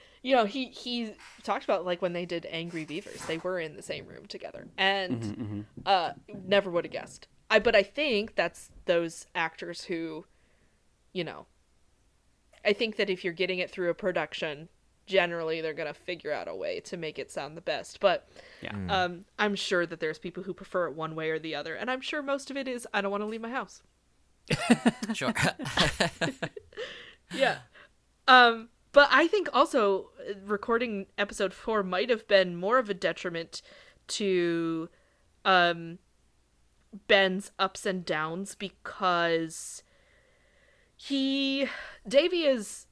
talked about like when they did Angry Beavers, they were in the same room together, and never would have guessed. But I think that's those actors who, I think that if you're getting it through a production, generally they're gonna figure out a way to make it sound the best. But I'm sure that there's people who prefer it one way or the other, and I'm sure most of it is I don't want to leave my house. Sure. Yeah. But I think also recording episode 4 might have been more of a detriment to Ben's ups and downs, because Davey is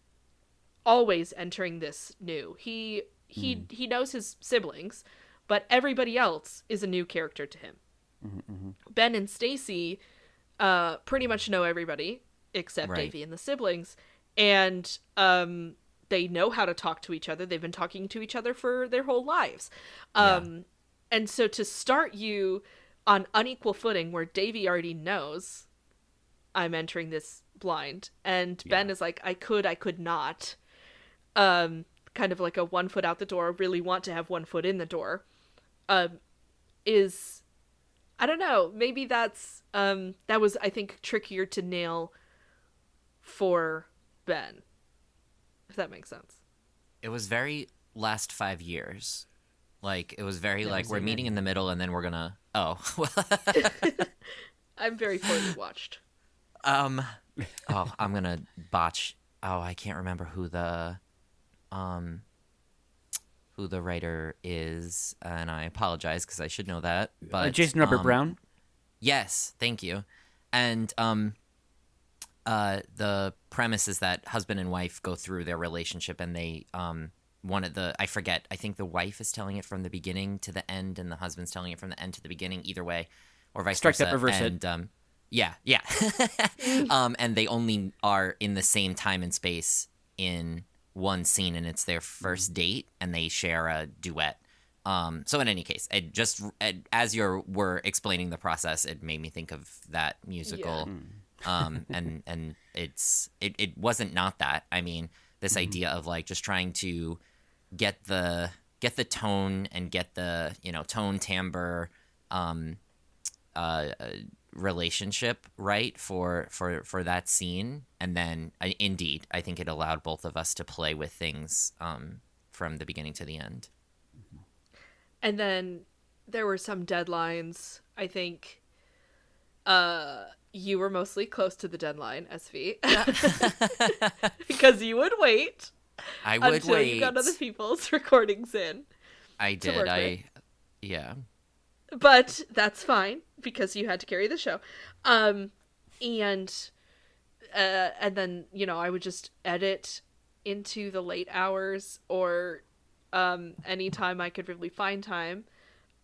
always entering this new. He knows his siblings, but everybody else is a new character to him. Ben and Stacy pretty much know everybody except Davey and the siblings, and they know how to talk to each other. They've been talking to each other for their whole lives. And so to start you on unequal footing where Davey already knows I'm entering this blind, and Ben is like, I could not. Kind of like a 1 foot out the door, really want to have 1 foot in the door. Is, I don't know, maybe that's, that was, I think, trickier to nail for Ben. If that makes sense. It was very last 5 years. Like, it was very we're meeting in the middle, and then we're gonna... Oh, well... I'm very poorly watched. I'm gonna botch... Oh, I can't remember who the writer is, and I apologize, because I should know that. But Jason Robert Brown? Yes, thank you. And, the premise is that husband and wife go through their relationship, and they I think the wife is telling it from the beginning to the end, and the husband's telling it from the end to the beginning, either way, or vice versa. Strike that, reverse it. Yeah. And they only are in the same time and space in one scene, and it's their first date, and they share a duet. So in any case, as you were explaining the process, it made me think of that musical. And it wasn't not that. I mean, this idea of like just trying to get the tone and get the tone, timbre, relationship right for that scene, and then indeed I think it allowed both of us to play with things from the beginning to the end. And then there were some deadlines, I think, you were mostly close to the deadline, SV. Because you would wait. I would until wait. You got other people's recordings in. I did. Yeah. But that's fine because you had to carry the show. And then, I would just edit into the late hours or anytime I could really find time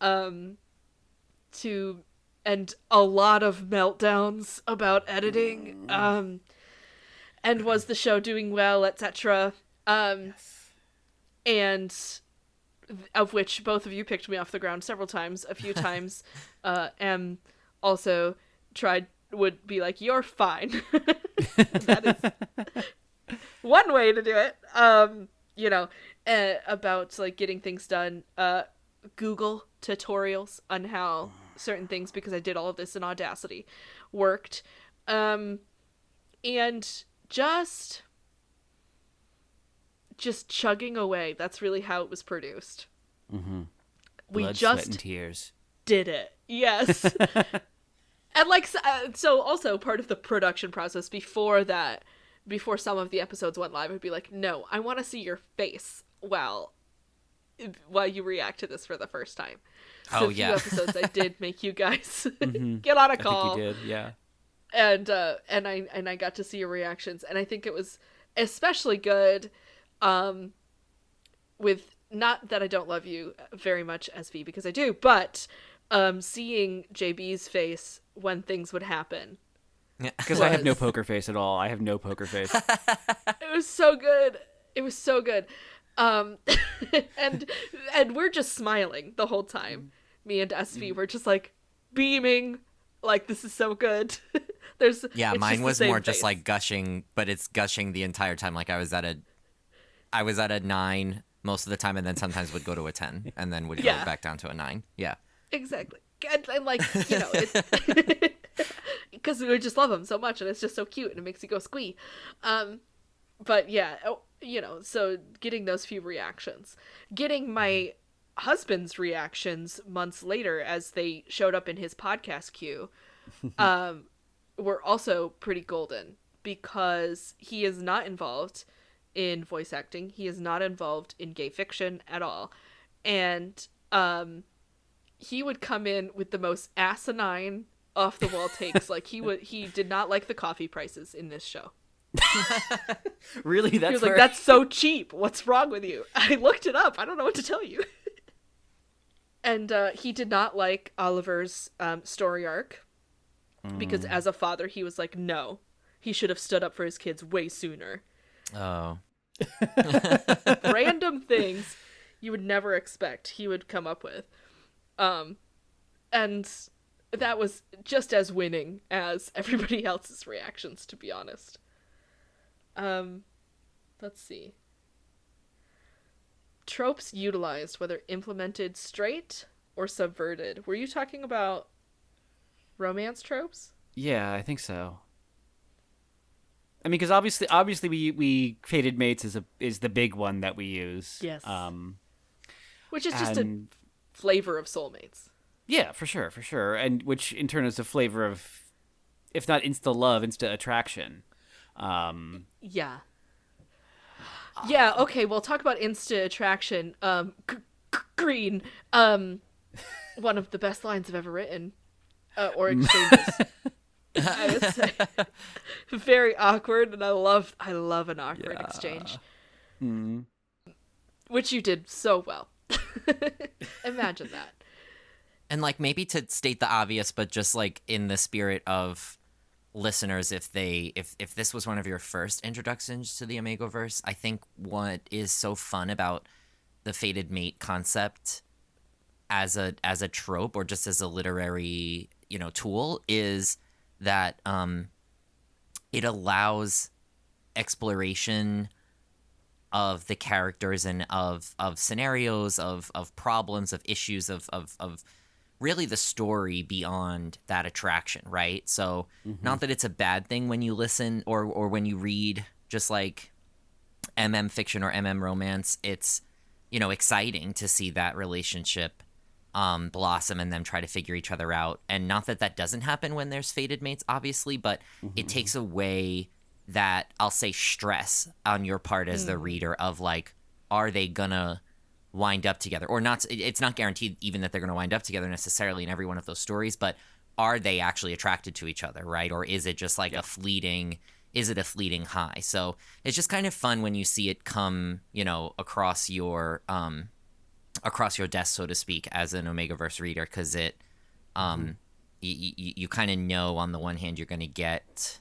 and a lot of meltdowns about editing and was the show doing well, etc. Yes. And of which both of you picked me off the ground several times. A few times M also would be like, you're fine. That is one way to do it. About like getting things done. Google tutorials on how certain things, because I did all of this in Audacity, worked. And just chugging away. That's really how it was produced. Mm-hmm. Blood, sweat, and tears. Did it. Yes. And so also part of the production process before some of the episodes went live, I'd be like, no, I want to see your face while you react to this for the first time. So a few episodes I did make you guys get on a call. I think you did, yeah. And I got to see your reactions, and I think it was especially good with, not that I don't love you very much, SV, because I do, but seeing JB's face when things would happen. Because I have no poker face at all. I have no poker face. It was so good. It was so good. And we're just smiling the whole time. Me and SV were just like beaming, like, this is so good. Mine was more just like gushing, but it's gushing the entire time. Like I was at a 9 most of the time, and then sometimes would go to a 10, and then would go back down to a 9. Yeah, exactly. And like, because we just love him so much, and it's just so cute, and it makes you go squee. But yeah, so getting those few reactions, getting my husband's reactions months later as they showed up in his podcast queue, were also pretty golden, because he is not involved in voice acting. He is not involved in gay fiction at all. And he would come in with the most asinine off the wall takes. Like he did not like the coffee prices in this show. Really? He was like, that's so cheap. What's wrong with you? I looked it up. I don't know what to tell you. And he did not like Oliver's story arc, because as a father, he was like, no, he should have stood up for his kids way sooner. Oh. Random things you would never expect he would come up with. And that was just as winning as everybody else's reactions, to be honest. Let's see. Tropes utilized, whether implemented straight or subverted. Were you talking about romance tropes? Yeah, I think so. I mean, because obviously we fated mates is the big one that we use. Yes. Which is just a flavor of soulmates. Yeah, for sure, and which in turn is a flavor of, if not insta love, insta attraction. Yeah. Yeah. Okay. Well, talk about insta attraction. Green. One of the best lines I've ever written, or exchanges. I would say. Very awkward, and I love an awkward exchange. Mm. Which you did so well. Imagine that. And like, maybe to state the obvious, but just like in the spirit of listeners, if this was one of your first introductions to the Omegaverse, I think what is so fun about the fated mate concept as a trope, or just as a literary tool, is that it allows exploration of the characters and of scenarios, of problems, of issues, of really the story beyond that attraction, right? So not that it's a bad thing when you listen or when you read just like MM fiction or MM romance. It's exciting to see that relationship blossom and them try to figure each other out. And not that that doesn't happen when there's fated mates, obviously, but it takes away that, I'll say, stress on your part as the reader of like, are they gonna wind up together or not? It's not guaranteed even that they're gonna wind up together necessarily in every one of those stories, but are they actually attracted to each other, right? Or is it just like a fleeting high? So it's just kind of fun when you see it come, across your desk, so to speak, as an Omegaverse reader, because it, you kind of know on the one hand you're going to get,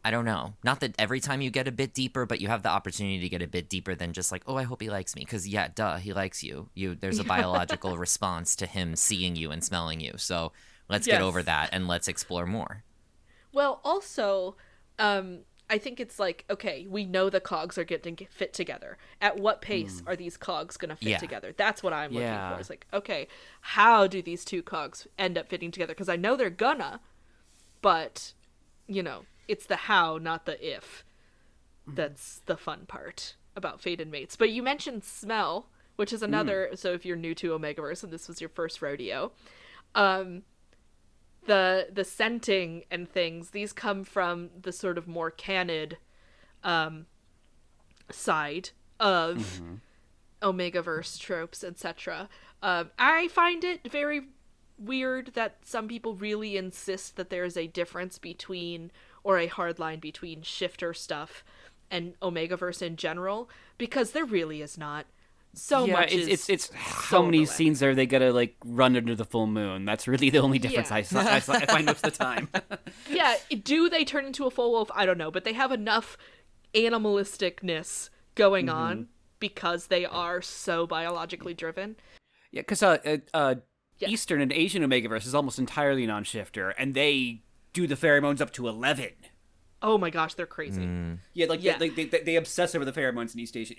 I don't know, not that every time you get a bit deeper, but you have the opportunity to get a bit deeper than just like, oh, I hope he likes me, because he likes you. There's a biological response to him seeing you and smelling you. So let's get over that and let's explore more. Well, also, I think it's like, okay, we know the cogs are getting fit together. At what pace are these cogs going to fit together? That's what I'm looking for. It's like, okay, how do these two cogs end up fitting together? Because I know they're gonna, but, it's the how, not the if. That's the fun part about fated mates. But you mentioned smell, which is another, so if you're new to Omegaverse and this was your first rodeo, the scenting and things, these come from the sort of more canid side of Omegaverse tropes, etc. I find it very weird that some people really insist that there is a difference between, or a hard line between, shifter stuff and Omegaverse in general, because there really is not. So much it's how many scenes are they gonna like run under the full moon? That's really the only difference I find most of the time. Yeah, do they turn into a full wolf? I don't know, but they have enough animalisticness going on because they are so biologically driven. Yeah, because Eastern and Asian Omegaverse is almost entirely non-shifter, and they do the pheromones up to 11. Oh my gosh, they're crazy. Yeah, they obsess over the pheromones in East Asia,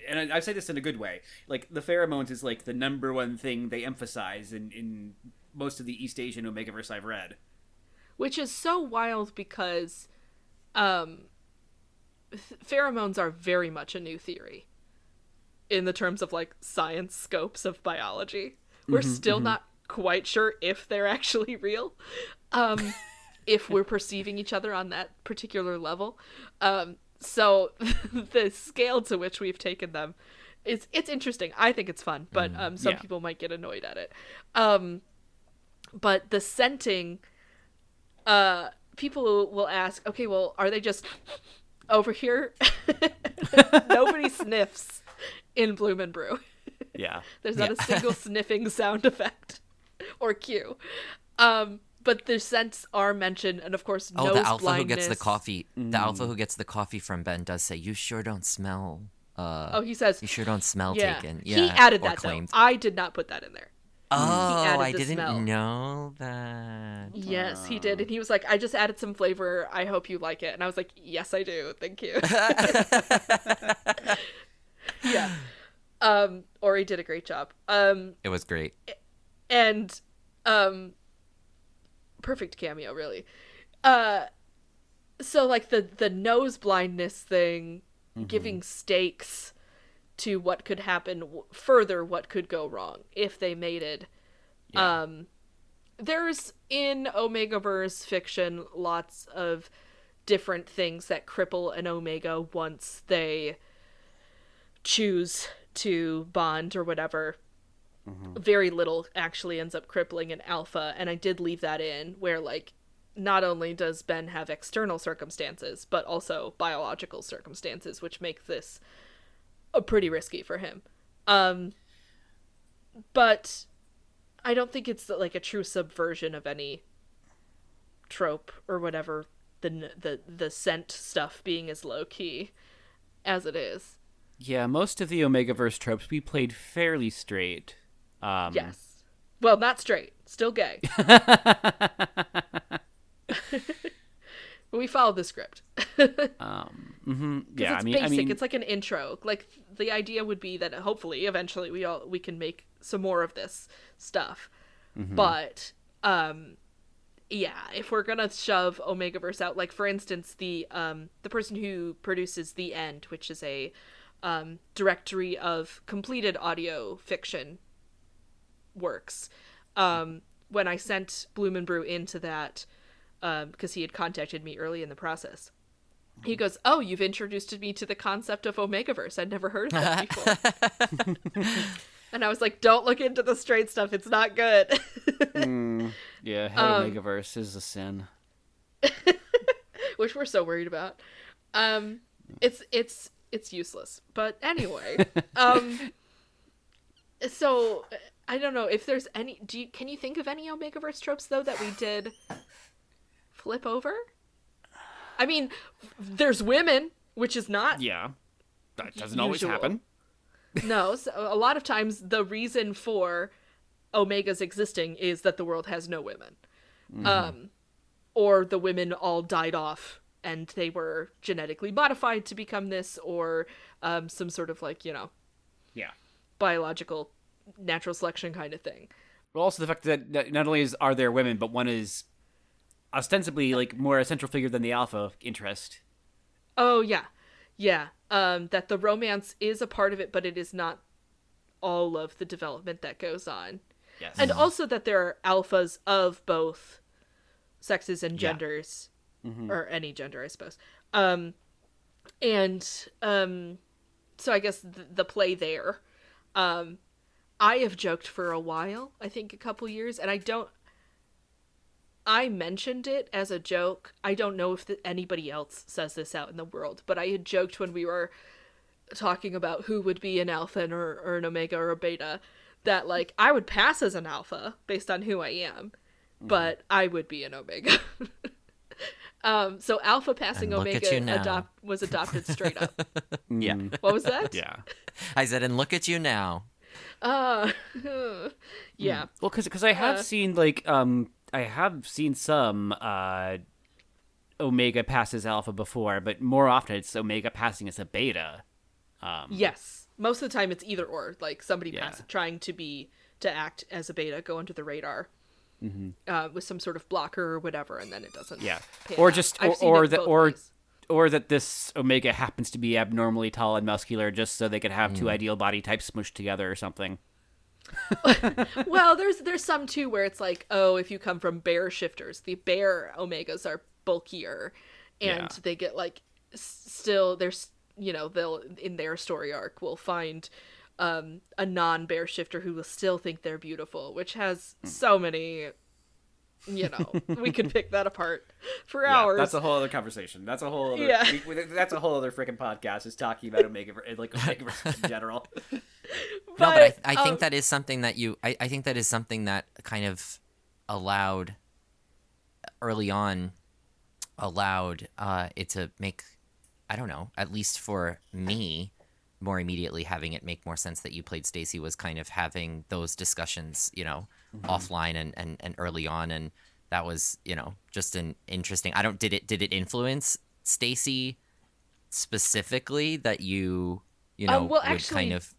and I say this in a good way. Like, the pheromones is like the number one thing they emphasize in most of the East Asian Omegaverse I've read. Which is so wild because pheromones are very much a new theory in the terms of like science scopes of biology. We're still not quite sure if they're actually real. If we're perceiving each other on that particular level. So the scale to which we've taken them, it's interesting. I think it's fun, but some people might get annoyed at it. But the scenting, people will ask, okay, well, are they just over here? Nobody sniffs in Bloom Brew. Yeah. There's not a single sniffing sound effect or cue. But the scents are mentioned, and of course, nose the alpha blindness. who gets the coffee. The alpha who gets the coffee from Ben does say, "You sure don't smell." He says, "You sure don't smell taken." Yeah, he added that claimed. though. I did not put that in there. Oh, I didn't know that. Yes, he did, and he was like, "I just added some flavor. I hope you like it." And I was like, "Yes, I do. Thank you." Yeah. Ori did a great job. It was great. And perfect cameo, really. So like the nose blindness thing, giving stakes to what could happen further, what could go wrong if they mated. There's in Omegaverse fiction lots of different things that cripple an Omega once they choose to bond or whatever. Very little actually ends up crippling an alpha, and I did leave that in where like not only does Ben have external circumstances but also biological circumstances which make this pretty risky for him. But I don't think it's like a true subversion of any trope or whatever, the scent stuff being as low key as it is. Yeah, most of the Omegaverse tropes we played fairly straight. Yes. Well, not straight. Still gay. We followed the script. Yeah, it's basic. It's like an intro. Like the idea would be that hopefully, eventually, we can make some more of this stuff. But if we're gonna shove Omegaverse out, like for instance, the person who produces The End, which is a directory of completed audio fiction works. When I sent Bloom Brew into that, because he had contacted me early in the process, he goes, "Oh, you've introduced me to the concept of Omegaverse. I'd never heard of that before." And I was like, "Don't look into the straight stuff. It's not good." Yeah, Omegaverse is a sin. Which we're so worried about. It's useless. But anyway, so I don't know if there's any. Can you think of any Omegaverse tropes though that we did flip over? I mean, there's women, which is not. Yeah, that doesn't always happen. No, so a lot of times the reason for Omegas existing is that the world has no women, or the women all died off and they were genetically modified to become this, or some sort of like biological natural selection kind of thing. Well, also the fact that not only are there women, but one is ostensibly like more a central figure than the alpha interest. Oh yeah. That the romance is a part of it, but it is not all of the development that goes on. Yes. And also that there are alphas of both sexes and genders, or any gender, I suppose. So I guess the play there. I have joked for a while, I think a couple years, and I mentioned it as a joke. I don't know if anybody else says this out in the world, but I had joked when we were talking about who would be an alpha or an omega or a beta, that like I would pass as an alpha based on who I am, but I would be an omega. So alpha passing omega was adopted straight up. Yeah. What was that? Yeah. I said, and look at you now. Yeah. Well, because I have seen like I have seen some Omega passes Alpha before, but more often it's Omega passing as a Beta. Yes. Most of the time it's either or. Like somebody trying to act as a Beta, go under the radar with some sort of blocker or whatever, and then it doesn't. Yeah. Pay Or off. just I've seen or it both or ways. or that this Omega happens to be abnormally tall and muscular, just so they could have two ideal body types smushed together or something. Well, there's some too where it's like, oh, if you come from bear shifters, the bear omegas are bulkier, and they get like still there's they'll in their story arc will find a non-bear shifter who will still think they're beautiful, which has so many. We could pick that apart for hours. That's a whole other conversation. That's a whole other. That's a whole other freaking podcast. Is talking about Omega in general. But I think that is something that I think that is something that kind of allowed it to make, I don't know, at least for me, more immediately having it make more sense that you played Stacy was kind of having those discussions, offline and early on, and that was, just an interesting. Did it influence Stacy specifically that you well, would actually, kind of.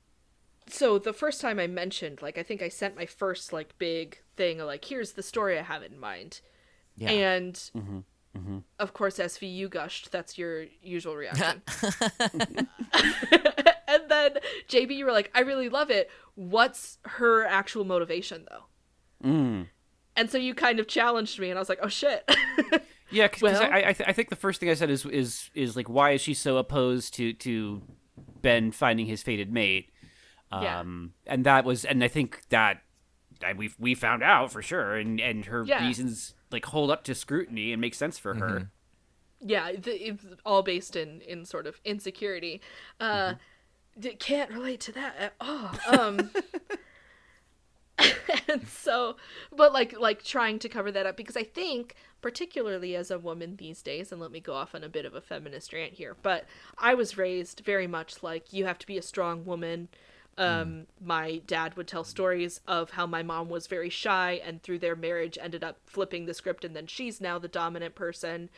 So the first time I mentioned, like, I think I sent my first like big thing, like, here's the story I have in mind, and of course, SV, you gushed. That's your usual reaction. And then JB, you were like, I really love it. What's her actual motivation though? And so you kind of challenged me, and I was like, oh shit. Yeah, because I think the first thing I said is like, why is she so opposed to Ben finding his fated mate? And I think that we found out for sure, and her reasons like hold up to scrutiny and make sense for her. Yeah, it's all based in sort of insecurity. Can't relate to that at all. And so, but like trying to cover that up, because I think particularly as a woman these days, and let me go off on a bit of a feminist rant here, but I was raised very much like you have to be a strong woman. My dad would tell stories of how my mom was very shy and through their marriage ended up flipping the script, and then she's now the dominant person.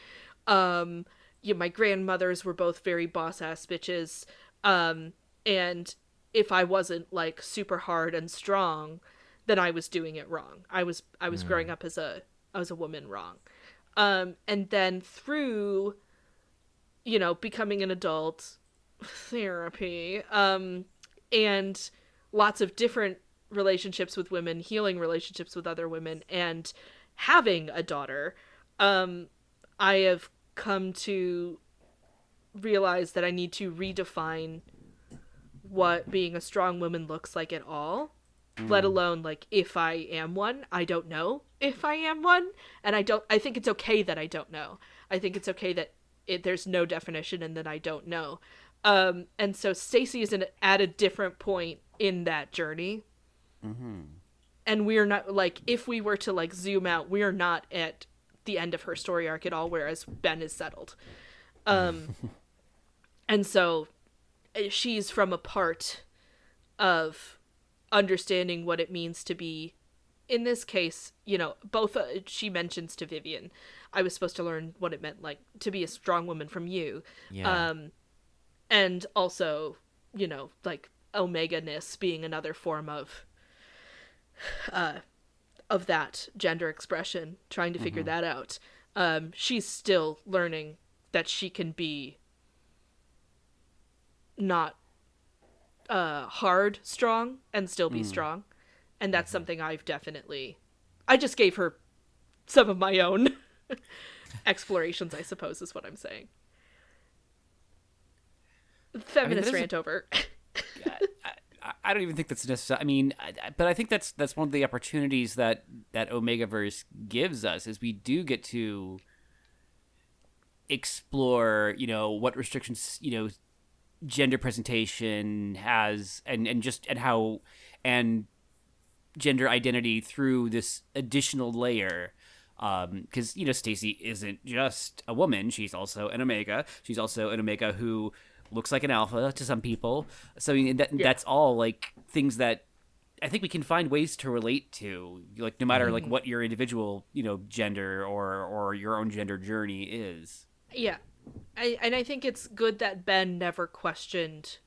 My grandmothers were both very boss ass bitches. And if I wasn't like super hard and strong, then I was doing it wrong. I was growing up as a woman wrong. And then through, becoming an adult, therapy, and lots of different relationships with women, healing relationships with other women, and having a daughter, I have come to realize that I need to redefine what being a strong woman looks like at all, let alone like if I am one. I don't know if I am one, and I think it's okay that I don't know. I think it's okay that there's no definition and that I don't know. And so Stacy is at a different point in that journey. Mm-hmm. And we're not, like, if we were to like zoom out, we're not at the end of her story arc at all, whereas Ben is settled. And so she's from a part of understanding what it means to be, in this case, you know, both she mentions to Vivian, I was supposed to learn what it meant, like, to be a strong woman from you. Yeah. And also, you know, like, Omega-ness being another form of that gender expression, trying to figure that out. She's still learning that she can be not hard strong and still be strong. And that's something I just gave her some of my own explorations, I suppose, is what I'm saying. Feminist rant over. I don't even think that's necessary. I mean, but I think that's one of the opportunities that Omegaverse gives us, is we do get to explore, you know, what restrictions, you know, gender presentation has, and how gender identity through this additional layer. Because, you know, Stacy isn't just a woman; she's also an Omega. She's also an Omega who looks like an alpha to some people. So I mean, that's all like things that I think we can find ways to relate to, like, no matter like what your individual, you know, gender or your own gender journey is. Yeah. I think it's good that Ben never questioned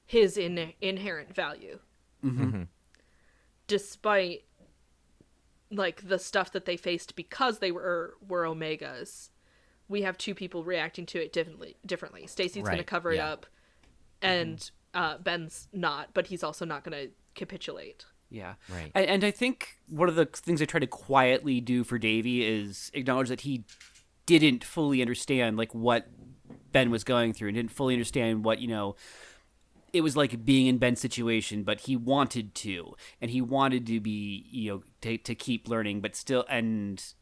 his inherent value. Despite like the stuff that they faced because they were Omegas. We have two people reacting to it differently. Stacy's going to cover it up, and Ben's not, but he's also not going to capitulate. Yeah. Right. And I think one of the things I try to quietly do for Davy is acknowledge that he didn't fully understand like what Ben was going through, and didn't fully understand what, you know, it was like being in Ben's situation, but he wanted to, and he wanted to be, you know, to keep learning, but still acknowledge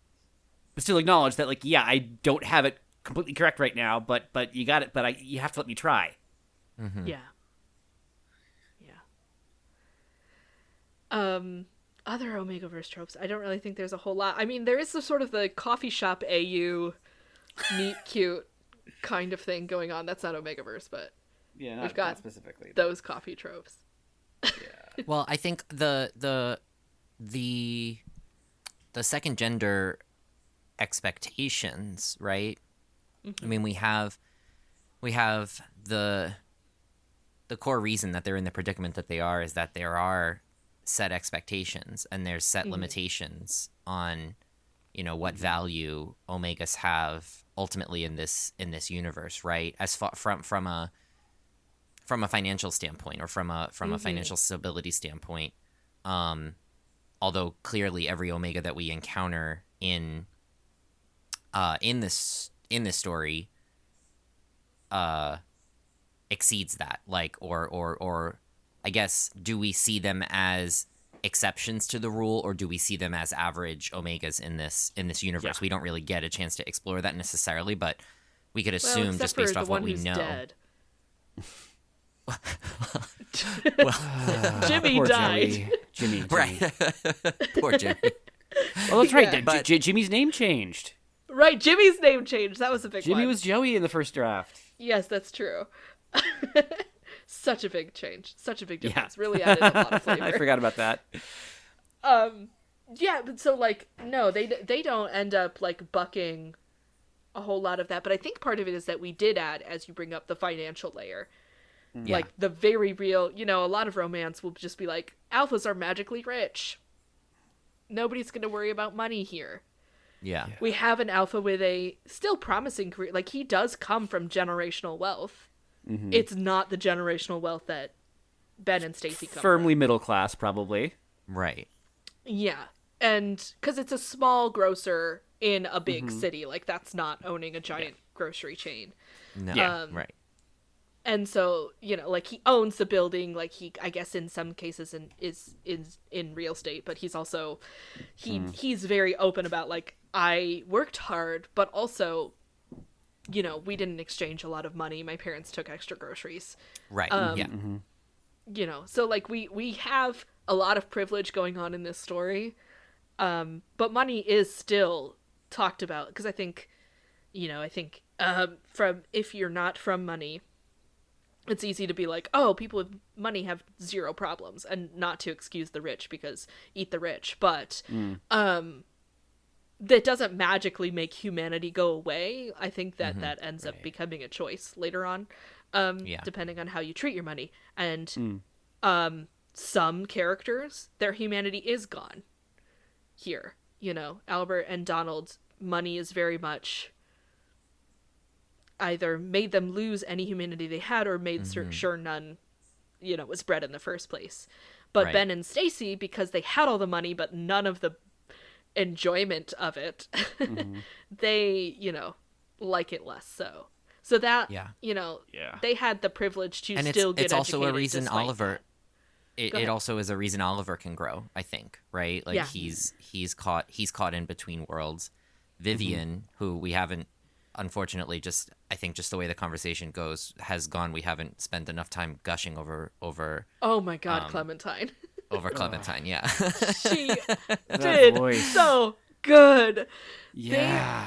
that, like, yeah, I don't have it completely correct right now, but you got it, but you have to let me try. Yeah. Other Omegaverse tropes, I don't really think there's a whole lot. I mean, there is the sort of the coffee shop AU neat cute kind of thing going on. That's not Omegaverse, but yeah, we've got not specifically those coffee tropes. Yeah. Well, I think the second gender expectations, right? I mean, we have the core reason that they're in the predicament that they are is that there are set expectations and there's set limitations on, you know, what value Omegas have ultimately in this universe, right? As far from a financial standpoint, or from a financial stability standpoint, although clearly every Omega that we encounter in this story exceeds that, like, or I guess, do we see them as exceptions to the rule, or do we see them as average Omegas in this universe? We don't really get a chance to explore that necessarily, but we could assume, just based off what we know. Dead. Well, Jimmy died. Jimmy. Right. Poor Jimmy. Well, that's right. Yeah. But Jimmy's name changed. Right, Jimmy's name changed. That was a big one. Jimmy was Joey in the first draft. Yes, that's true. Such a big change. Such a big difference. Yeah. Really added a lot of flavor. I forgot about that. Yeah, but so, like, no, they don't end up, like, bucking a whole lot of that, but I think part of it is that we did add, as you bring up, the financial layer. Yeah. Like, the very real, you know, a lot of romance will just be like, alphas are magically rich. Nobody's going to worry about money here. Yeah. We have an alpha with a still promising career. Like, he does come from generational wealth. Mm-hmm. It's not the generational wealth that Ben and Stacy come firmly from. middle class, probably. Right. Yeah. And because it's a small grocer in a big city, like that's not owning a giant grocery chain. No. Yeah. Right. And so, like he owns the building, like he, I guess in some cases is in real estate, but he's also, he's very open about like, I worked hard, but also, we didn't exchange a lot of money. My parents took extra groceries. Right. Yeah. So like we have a lot of privilege going on in this story. But money is still talked about because I think from if you're not from money, it's easy to be like, oh, people with money have zero problems, and not to excuse the rich because eat the rich, but that doesn't magically make humanity go away. I think that that ends up becoming a choice later on, depending on how you treat your money. And some characters, their humanity is gone. Here, Albert and Donald, money is very much either made them lose any humanity they had or made sure none, was bred in the first place. But Ben and Stacy, because they had all the money but none of the enjoyment of it, they, like it less so. So that, they had the privilege to and get educated. It's also a reason despite Oliver... that. It also is a reason Oliver can grow, I think, right? Like he's caught in between worlds. Vivian, who we haven't, unfortunately, I think just the way the conversation has gone, we haven't spent enough time gushing over. Oh my God, Clementine. Over Clementine, yeah. She did so good. Yeah.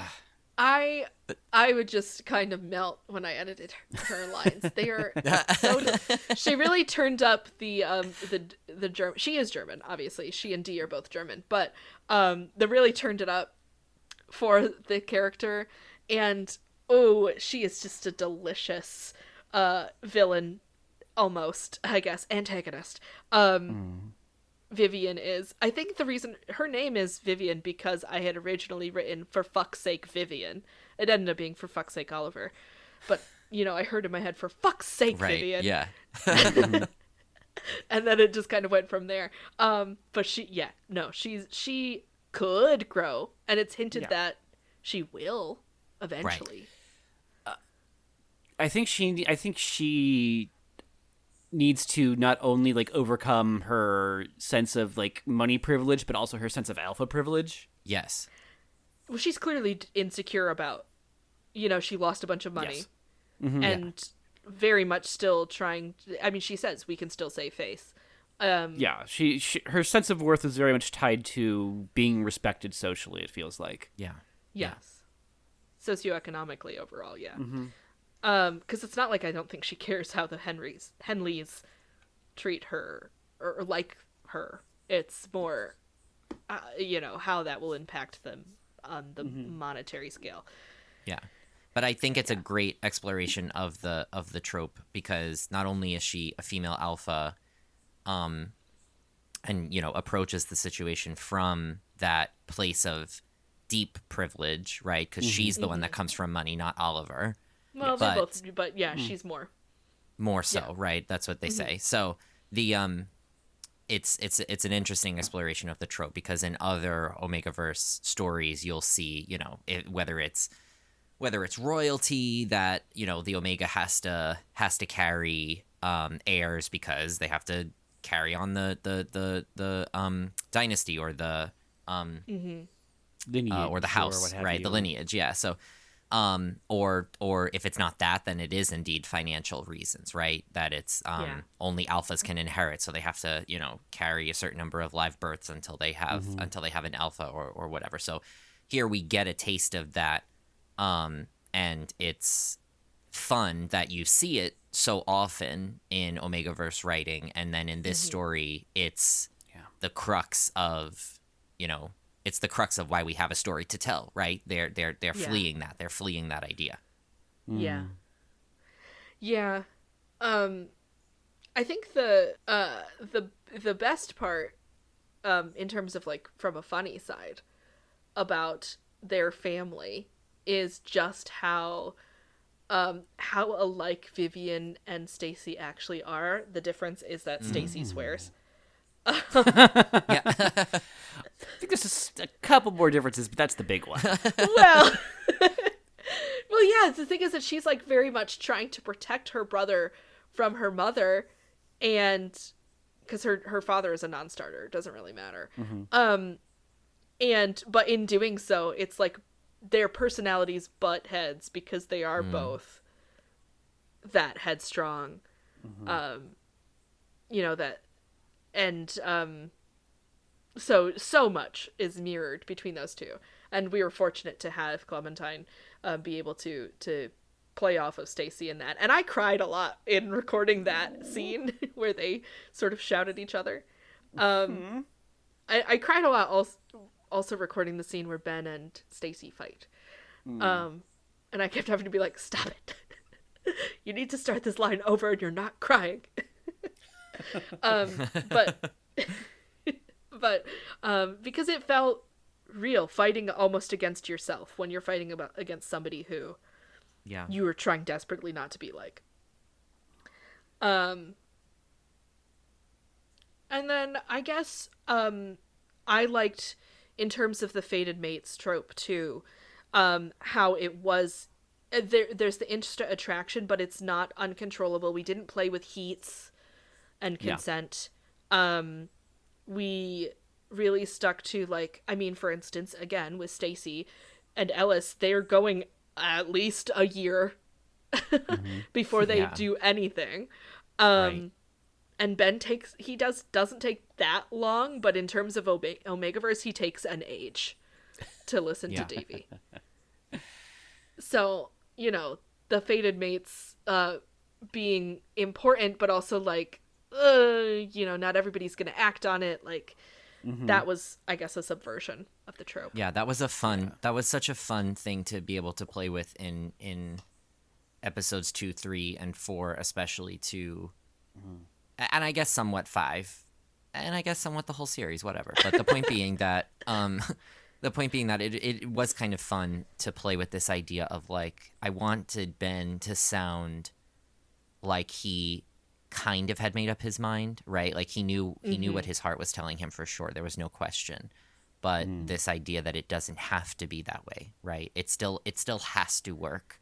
I would just kind of melt when I edited her lines. They are so. She really turned up the German. She is German, obviously. She and Dee are both German, but they really turned it up for the character. And she is just a delicious villain, almost, I guess, antagonist. Vivian is. I think the reason her name is Vivian because I had originally written for fuck's sake Vivian. It ended up being for fuck's sake Oliver. But, I heard in my head for fuck's sake Vivian. Yeah. And then it just kind of went from there. But she could grow, and it's hinted that she will eventually. Right. I think she needs to not only like overcome her sense of like money privilege, but also her sense of alpha privilege. Yes. Well, she's clearly insecure about, she lost a bunch of money, and very much still trying. I mean, she says we can still save face. She her sense of worth is very much tied to being respected socially. It feels like. Yeah. Yes. Socioeconomically overall, yeah. Because it's not like I don't think she cares how the Henleys treat her or like her. It's more, how that will impact them on the monetary scale. Yeah. But I think it's a great exploration of the trope because not only is she a female alpha, and approaches the situation from that place of deep privilege, right? Because she's the one that comes from money, not Oliver. Well, they both, but she's more so, right? That's what they say. So the it's an interesting exploration of the trope because in other Omegaverse stories, you'll see, whether it's royalty that the Omega has to carry heirs because they have to carry on the dynasty or the lineage or the house, or what have right? you. The lineage, yeah. So or if it's not that, then it is indeed financial reasons, right? That it's only alphas can inherit, so they have to carry a certain number of live births until they have an alpha or whatever. So here we get a taste of that, and it's fun that you see it so often in Omegaverse writing, and then in this story, it's the crux of it's the crux of why we have a story to tell, right? They're fleeing that. They're fleeing that idea. Yeah. Yeah. I think the best part, in terms of like from a funny side about their family is just how how alike Vivian and Stacy actually are. The difference is that Stacy swears. Yeah. I think there's just a couple more differences, but that's the big one. Well, yeah, the thing is that she's like very much trying to protect her brother from her mother, and because her father is a non-starter, it doesn't really matter. But in doing so, it's like their personalities butt heads because they are both that headstrong. That, and so much is mirrored between those two, and we were fortunate to have Clementine be able to play off of Stacy in that, and I cried a lot in recording that scene where they sort of shout at each other. I cried a lot also recording the scene where Ben and Stacy fight, and I kept having to be like, stop it. You need to start this line over and you're not crying. But because it felt real, fighting almost against yourself when you're fighting against somebody who you were trying desperately not to be like. And then I guess I liked, in terms of the fated mates trope too, how it was there's the instant attraction, but it's not uncontrollable. We didn't play with heats and consent. We really stuck to, like, I mean, for instance, again with Stacy and Ellis, they're going at least a year before they do anything. Right. And Ben doesn't take that long, but in terms of Omegaverse, he takes an age to listen to Davy. So, the fated mates being important, but also like, not everybody's going to act on it. Like, that was, I guess, a subversion of the trope. Yeah, that was that was such a fun thing to be able to play with in episodes 2, 3, and 4, especially 2. And I guess somewhat 5, and I guess somewhat the whole series, whatever. But the point being that, it was kind of fun to play with this idea of, like, I wanted Ben to sound like he kind of had made up his mind, right? Like he knew what his heart was telling him for sure. There was no question. But this idea that it doesn't have to be that way, right? It still has to work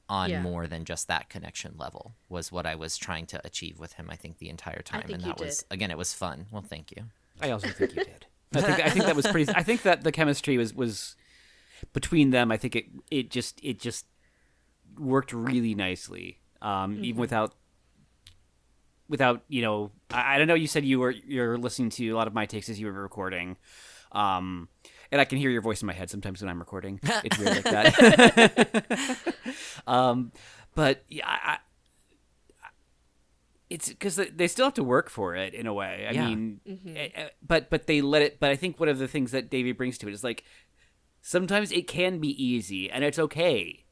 on more than just that connection level was what I was trying to achieve with him, I think, the entire time. And that was, again, it was fun. Well, thank you. I also think you did. I think that was pretty. I think that the chemistry was between them. I think it just worked really nicely, even without. I don't know. You said you're listening to a lot of my takes as you were recording, and I can hear your voice in my head sometimes when I'm recording. It's weird like that. But yeah, it's because they still have to work for it in a way. I mean, but they let it. But I think one of the things that Davey brings to it is, like, sometimes it can be easy and it's okay.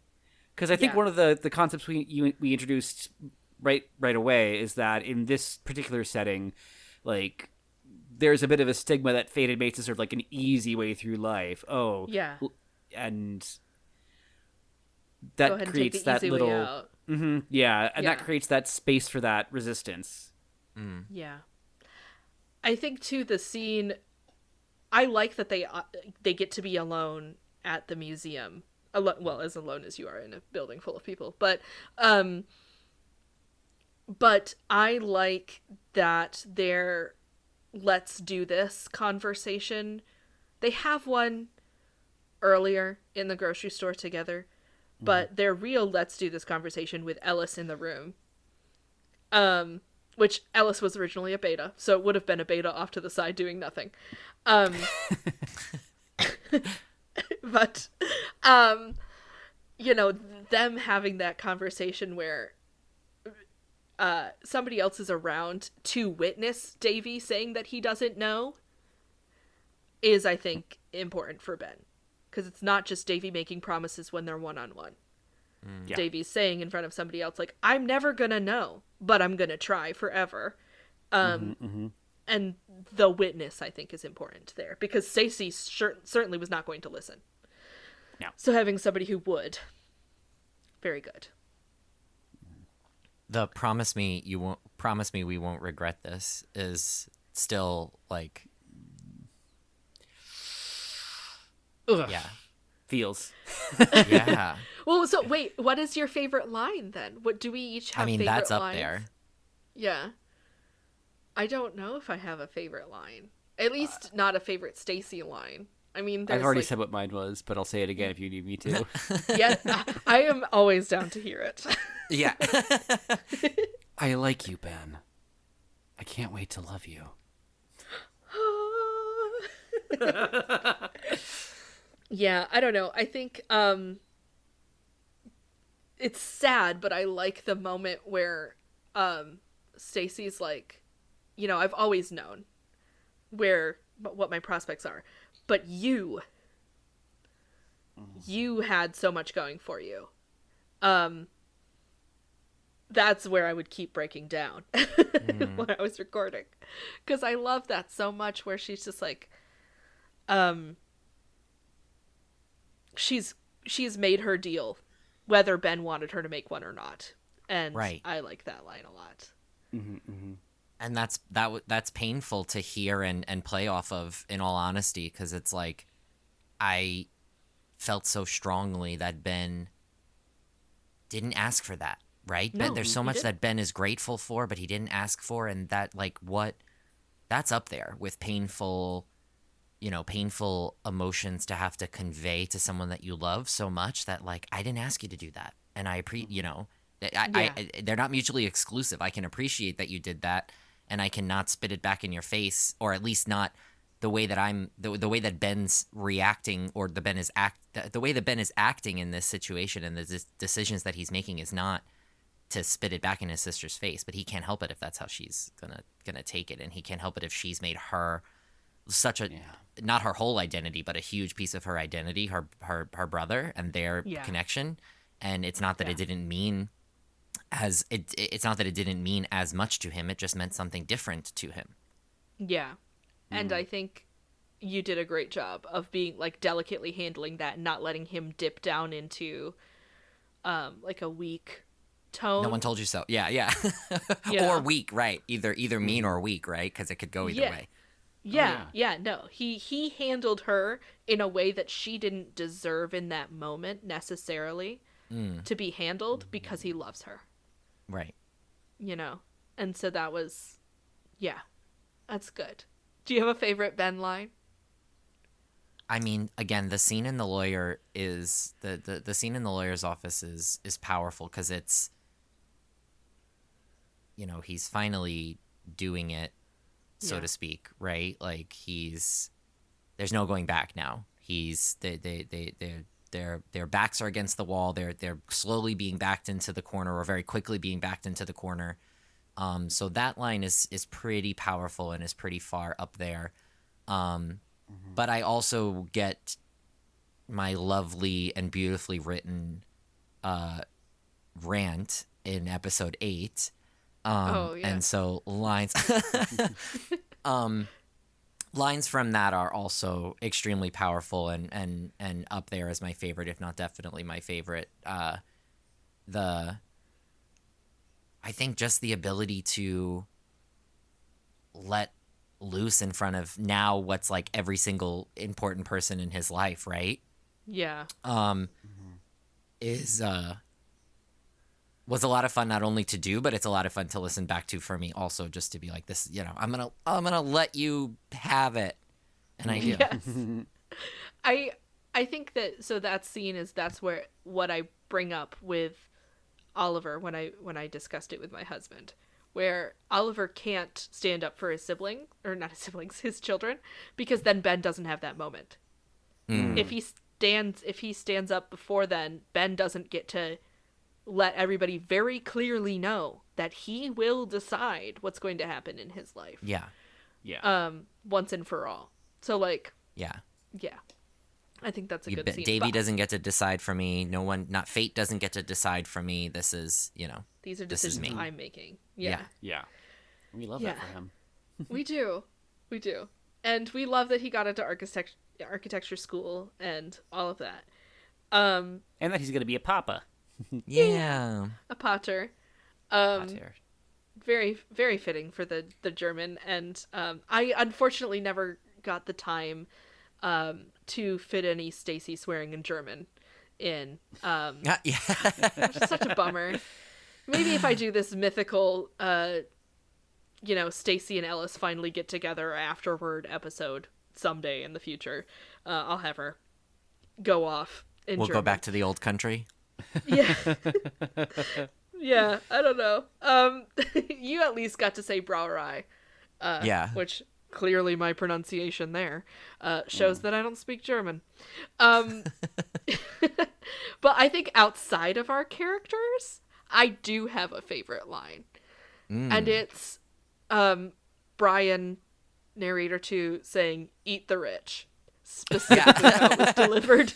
Because I think one of the concepts we introduced right away is that in this particular setting, like, there's a bit of a stigma that fated mates is sort of like an easy way through life. Oh, yeah, and that creates that little. That creates that space for that resistance. Yeah, I think too the scene. I like that they get to be alone at the museum. Well, as alone as you are in a building full of people, but I like that their let's do this conversation. They have one earlier in the grocery store together, but their real let's do this conversation with Ellis in the room, which Ellis was originally a beta, so it would have been a beta off to the side doing nothing. But, them having that conversation where somebody else is around to witness Davy saying that he doesn't know is, I think, important for Ben. Because it's not just Davy making promises when they're one-on-one. Yeah. Davy's saying in front of somebody else, like, I'm never gonna know, but I'm gonna try forever. And the witness, I think, is important there. Because Stacey certainly was not going to listen. No. So having somebody who would, very good. the promise me we won't regret this is still like, ugh. Yeah. Feels. Yeah. Well, so wait, what is your favorite line then? What do we each have? Favorite that's up lines? there. Yeah. I don't know if I have a favorite line. At least not a favorite Stacy line. I mean, I've already said what mine was, but I'll say it again if you need me to. Yeah, I am always down to hear it. Yeah. I like you, Ben. I can't wait to love you. Yeah, I don't know. I think it's sad, but I like the moment where Stacy's like, I've always known what my prospects are, but you had so much going for you. That's where I would keep breaking down when I was recording, because I love that so much, where she's just like, she's made her deal, whether Ben wanted her to make one or not, and Right. I like that line a lot. Mm-hmm, mm-hmm. And that's painful to hear and play off of, in all honesty, because it's like, I felt so strongly that Ben didn't ask for that, right? No, There's so he much didn't. that Ben is grateful for, but he didn't ask for, and that, like, that's up there with painful emotions to have to convey to someone that you love so much, that, like, I didn't ask you to do that, and they're not mutually exclusive. I can appreciate that you did that, and I cannot spit it back in your face, or at least not the way that the way that Ben's reacting, or the way that Ben is acting in this situation, and the decisions that he's making, is not to spit it back in his sister's face. But he can't help it if that's how she's gonna take it, and he can't help it if she's made her such a not her whole identity, but a huge piece of her identity, her brother and their connection. And it's not that it didn't mean it's not that it didn't mean as much to him. It just meant something different to him. Yeah. And I think you did a great job of being, like, delicately handling that and not letting him dip down into like a weak tone. No one told you so. Yeah. Or weak, right? Either mean or weak, right? Because it could go either way. Yeah, no. He handled her in a way that she didn't deserve in that moment necessarily to be handled, because he loves her. Right. And so that was, that's good. Do you have a favorite Ben line? I mean, again, the scene in the lawyer is the scene in the lawyer's office is powerful, because it's, he's finally doing it, so to speak, right? Like, there's no going back now. Their backs are against the wall. They're slowly being backed into the corner, or very quickly being backed into the corner. So that line is pretty powerful and is pretty far up there. But I also get my lovely and beautifully written rant in episode 8. And so lines lines from that are also extremely powerful and up there as my favorite, if not definitely my favorite. I think just the ability to let loose in front of now what's like every single important person in his life, right? Yeah. Was a lot of fun, not only to do, but it's a lot of fun to listen back to for me also, just to be like, this, I'm gonna let you have it. And I do. Yes. I think that scene that's where what I bring up with Oliver when I discussed it with my husband, where Oliver can't stand up for his sibling, or not his siblings, his children, because then Ben doesn't have that moment. If he stands up before then, Ben doesn't get to let everybody very clearly know that he will decide what's going to happen in his life. Yeah. Once and for all. So, like, Yeah. I think that's a good scene. Davey doesn't get to decide for me. No one, not fate, doesn't get to decide for me. This is, these are this is decisions me. I'm making. Yeah. We love that for him. We do. And we love that he got into architecture school and all of that. And that he's going to be a papa. Yeah. A Potter. Hot tier. Very, very fitting for the German. And I unfortunately never got the time to fit any Stacy swearing in German in. Yeah. Which is such a bummer. Maybe if I do this mythical, Stacy and Ellis finally get together afterward episode someday in the future, I'll have her go off in We'll German. go back to the old country. Yeah. Yeah, I don't know. You at least got to say Brauerei. Yeah. Which clearly my pronunciation there shows that I don't speak German. But I think outside of our characters, I do have a favorite line. And it's Brian, narrator 2, saying, "Eat the rich." Specifically how it was delivered.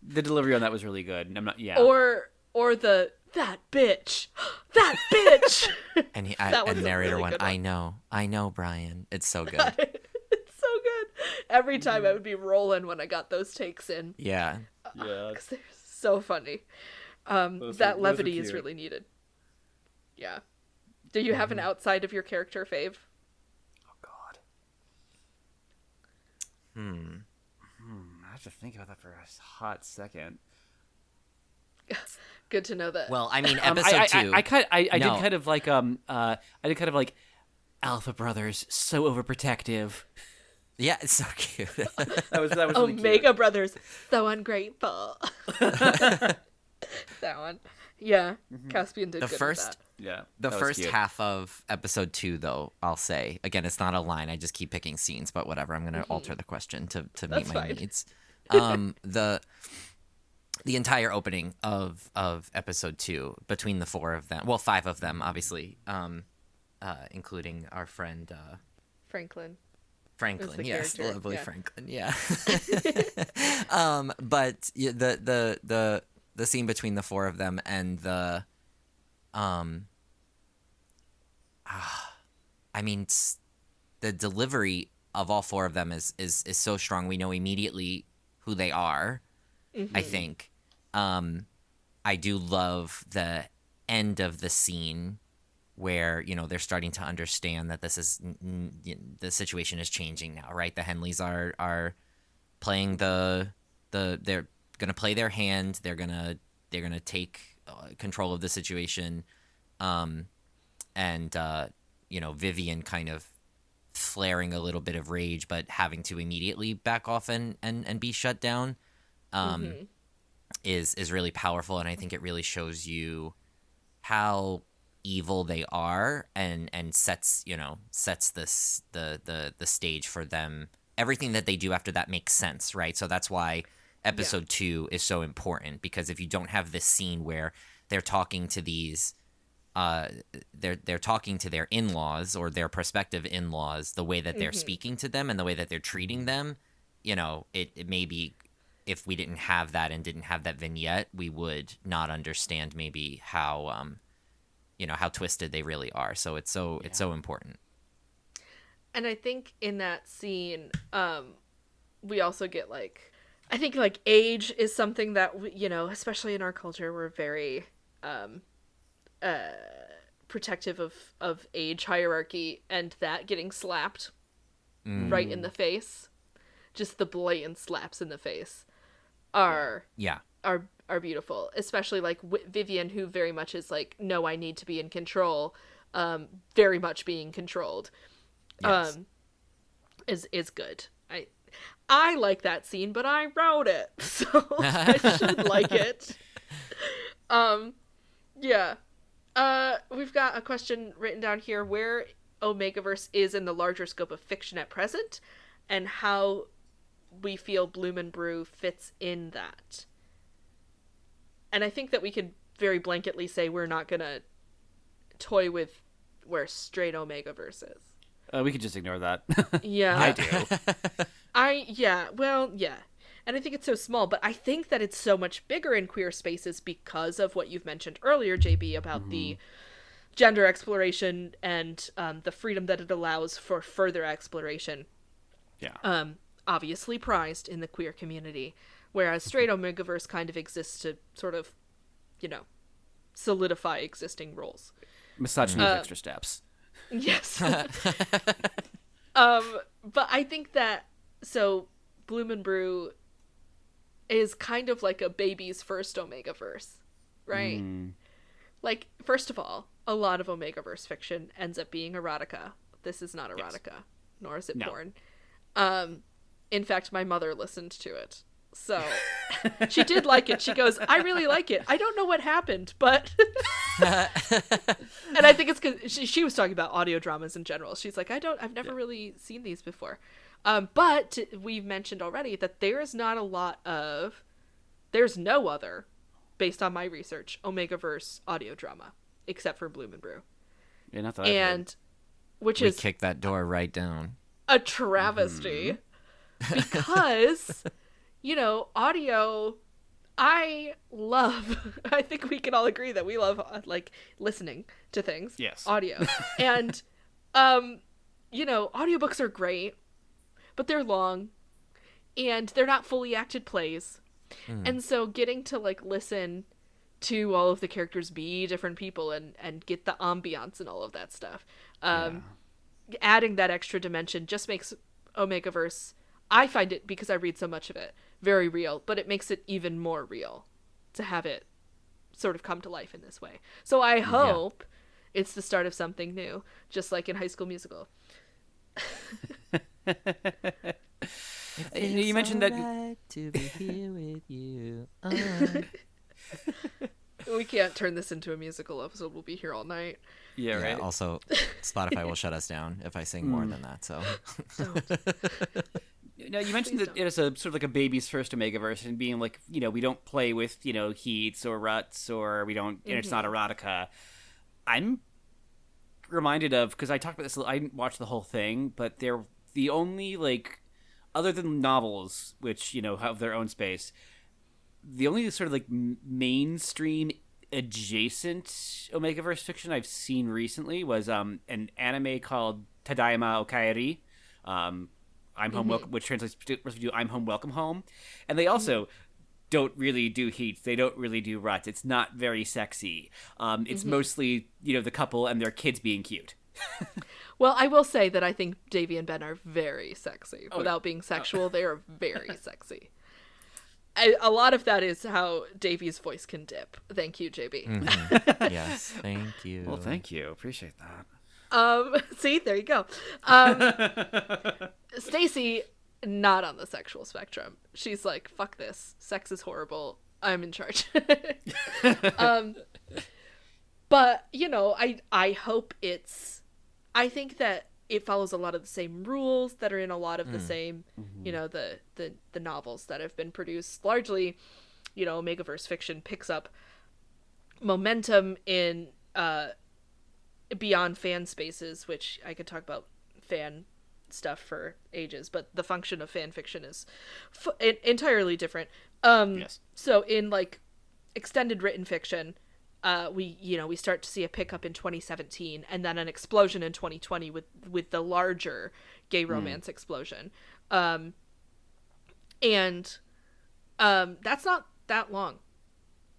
The delivery on that was really good. I'm not. Yeah. Or the "that bitch, that bitch." And That narrator really one, good I know, Brian. It's so good. It's so good. Every time I would be rolling when I got those takes in. Yeah. Yeah. Because they're so funny. That levity is really needed. Yeah. Do you have an outside of your character fave? Oh God. I have to think about that for a hot second. Good to know that. Well, I mean, episode 2. I did kind of like Alpha Brothers, so overprotective. Yeah, it's so cute. That was really Omega cute. Brothers, so ungrateful. That one. Yeah, Caspian did The good first- with that. Yeah. The that was first cute. half of episode 2, though, I'll say, again, it's not a line. I just keep picking scenes, but whatever. I'm going to alter the question to meet That's my fine. needs. The entire opening of episode 2, between the 4 of them, well, 5 of them, obviously, including our friend Franklin. Franklin, the yes, character, lovely yeah. Franklin, yeah. But the scene between the 4 of them and the I mean, the delivery of all 4 of them is so strong. We know immediately who they are. I think. I do love the end of the scene where, they're starting to understand that this is the situation is changing now, right? The Henleys are playing they're gonna play their hand. They're gonna take control of the situation, and Vivian kind of flaring a little bit of rage, but having to immediately back off and be shut down, is really powerful, and I think it really shows you how evil they are, and sets this the stage for them. Everything that they do after that makes sense, right? So that's why episode 2 is so important, because if you don't have this scene where they're talking to these they're talking to their in-laws or their prospective in-laws, the way that they're speaking to them and the way that they're treating them, it may be, if we didn't have that and didn't have that vignette, we would not understand maybe how how twisted they really are. So it's so important. And I think in that scene, we also get I think age is something that we, especially in our culture, we're very protective of age hierarchy, and that getting slapped right in the face, just the blatant slaps in the face are beautiful, especially Vivian, who very much is no, I need to be in control, very much being controlled. Yes. Is good. I like that scene, but I wrote it, so I should like it. Yeah. We've got a question written down here: where Omegaverse is in the larger scope of fiction at present, and how we feel Bloom Brew fits in that. And I think that we could very blanketly say we're not gonna toy with where straight Omegaverse is. We could just ignore that. Yeah. I do. And I think it's so small, but I think that it's so much bigger in queer spaces because of what you've mentioned earlier, JB, about the gender exploration and the freedom that it allows for further exploration. Yeah. Obviously prized in the queer community, whereas straight Omegaverse kind of exists to sort of, solidify existing roles. Misogyny with extra steps. Yes. But I think that, so Bloom Brew is kind of like a baby's first Omegaverse, right? Like, first of all, a lot of Omegaverse fiction ends up being erotica. This is not erotica, nor is it porn. In fact, my mother listened to it. So she did like it. She goes, I really like it. I don't know what happened, but... And I think it's because she was talking about audio dramas in general. She's like, I've never really seen these before. But we've mentioned already that there's no other, based on my research, Omegaverse audio drama, except for Bloom Brew. Yeah, not that I've heard. Which we is kicked that door right down. A travesty. Because... audio, I love, I think we can all agree that we love, listening to things. Yes. Audio. And, audiobooks are great, but they're long, and they're not fully acted plays. And so getting to, listen to all of the characters be different people and get the ambiance and all of that stuff, adding that extra dimension just makes Omegaverse, I find it, because I read so much of it, very real, but it makes it even more real to have it sort of come to life in this way. So I hope it's the start of something new, just like in High School Musical. You mentioned that to be here with you. We can't turn this into a musical episode. We'll be here all night. Yeah, right. Also, Spotify will shut us down if I sing more than that. So. Now, you mentioned that it's a sort of like a baby's first Omegaverse, and being like, we don't play with, heats or ruts, or we don't, it's not erotica. I'm reminded of, because I talked about this, I didn't watch the whole thing, but they're the only, other than novels, which, have their own space, the only sort of, mainstream adjacent Omegaverse fiction I've seen recently was an anime called Tadaima Okaeri, I'm Home Welcome, which translates to I'm Home Welcome Home. And they also don't really do heats. They don't really do ruts. It's not very sexy. It's mostly, the couple and their kids being cute. Well, I will say that I think Davy and Ben are very sexy. Without being sexual, they are very sexy. A lot of that is how Davy's voice can dip. Thank you, JB. Yes, thank you. Well, thank you. Appreciate that. See, there you go. Stacy, not on the sexual spectrum. She's like, fuck this. Sex is horrible. I'm in charge. But, I hope I think that it follows a lot of the same rules that are in a lot of the same, the novels that have been produced. Largely, Omegaverse fiction picks up momentum in, beyond fan spaces, which I could talk about fan stuff for ages, but the function of fan fiction is entirely different. Yes. So in extended written fiction, we start to see a pickup in 2017, and then an explosion in 2020 with the larger gay romance explosion. And that's not that long,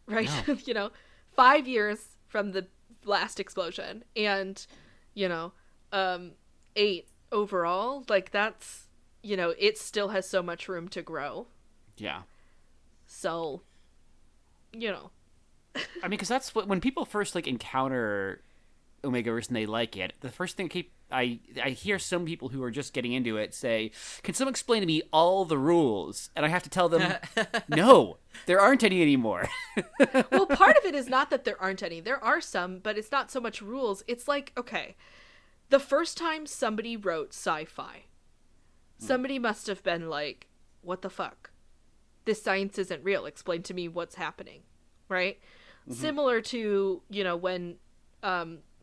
right? No. 5 years from the last explosion, and 8 overall, that's it still has so much room to grow. Yeah. So I mean, because that's when people first encounter Omegaverse and they like it, the first thing I hear some people who are just getting into it say, can someone explain to me all the rules? And I have to tell them, no, there aren't any anymore. Well, part of it is not that there aren't any. There are some, but it's not so much rules. It's okay, the first time somebody wrote sci-fi, somebody must have been like, what the fuck? This science isn't real. Explain to me what's happening, right? Similar to, when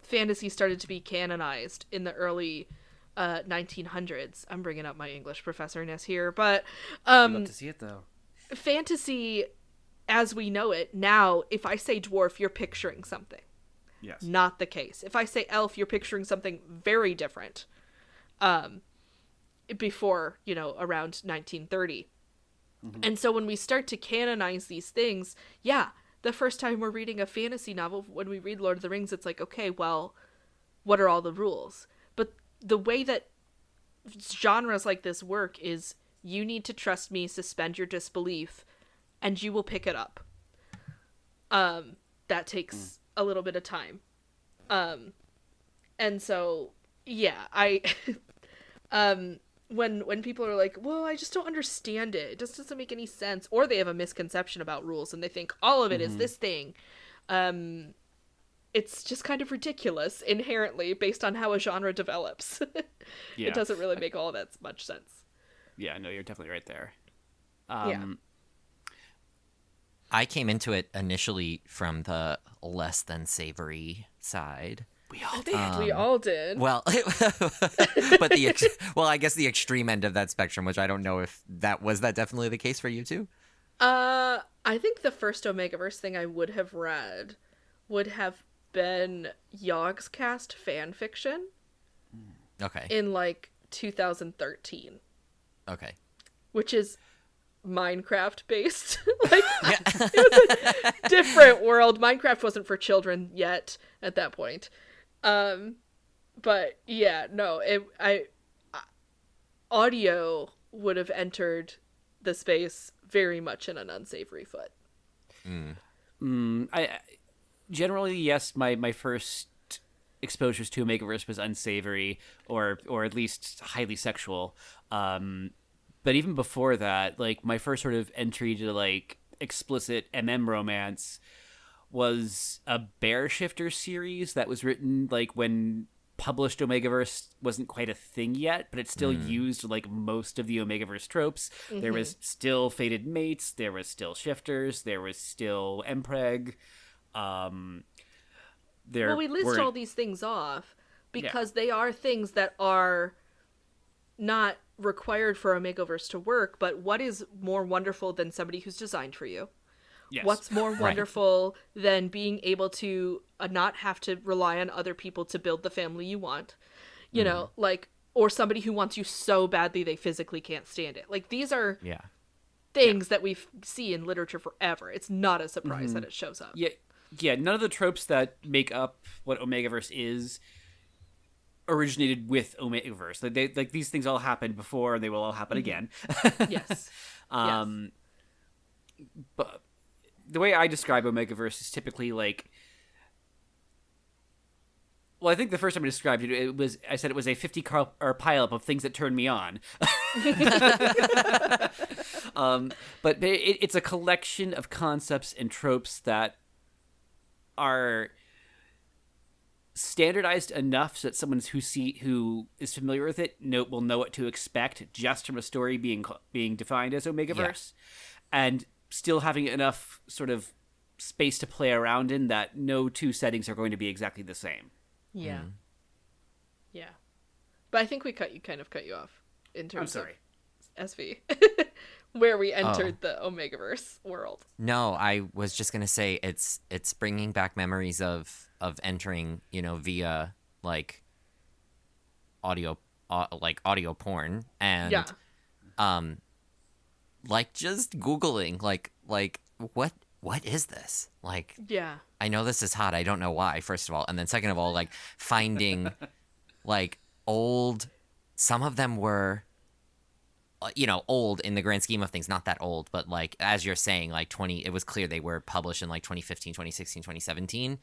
fantasy started to be canonized in the early 1900s. I'm bringing up my English professor-ness here, but I'd love to see it, though. Fantasy, as we know it now, if I say dwarf, you're picturing something. Yes. Not the case. If I say elf, you're picturing something very different. Before, around 1930. And so when we start to canonize these things, the first time we're reading a fantasy novel, when we read Lord of the Rings, it's like, okay, well, what are all the rules? But the way that genres like this work is you need to trust me, suspend your disbelief, and you will pick it up. That takes a little bit of time. And so, yeah, when people are like, well, I just don't understand it. It just doesn't make any sense. Or they have a misconception about rules and they think all of it is this thing. It's just kind of ridiculous inherently based on how a genre develops. Yeah. It doesn't really make all that much sense. Yeah, no, you're definitely right there. Yeah. I came into it initially from the less than savory side. We all did. We all did. Well, but I guess the extreme end of that spectrum, which I don't know if that definitely the case for you too. I think the first Omegaverse thing I would have read would have been Yogg's Cast fan fiction. Okay. In like 2013. Okay. Which is Minecraft based. Like, it was a different world. Minecraft wasn't for children yet at that point. But yeah, no, audio would have entered the space very much in an unsavory foot. I generally, yes, my first exposures to Omegaverse was unsavory or at least highly sexual. But even before that, like, my first sort of entry to like explicit romance was a Bear Shifter series that was written like when published Omegaverse wasn't quite a thing yet, but it still used like most of the Omegaverse tropes. There was still fated mates, there was still shifters, there was still Mpreg. Well, we list all these things off because they are things that are not required for Omegaverse to work, but what is more wonderful than somebody who's designed for you? Yes. What's more wonderful than being able to not have to rely on other people to build the family you want? You know, like, or somebody who wants you so badly they physically can't stand it. Like, these are things that we see in literature forever. It's not a surprise that it shows up. Yeah, none of the tropes that make up what Omegaverse is originated with Omegaverse. Like these things all happened before, and they will all happen again. Yes. But the way I describe Omegaverse is typically like, well, I think the first time I described it, I said it was a 50 pile-up of things that turned me on. But it's a collection of concepts and tropes that are standardized enough so that someone who is familiar with it will know what to expect just from a story being defined as Omegaverse, and still having enough sort of space to play around in that no two settings are going to be exactly the same. Yeah. Yeah. But I think we cut you off in terms of SV, where we entered the Omegaverse world. No, I was just going to say it's bringing back memories of entering, via like audio porn and like just Googling like what is this? Like, I know this is hot. I don't know why, first of all. And then second of all, like finding like old, some of them were, old in the grand scheme of things, not that old, but like, as you're saying, like it was clear they were published in like 2015, 2016, 2017.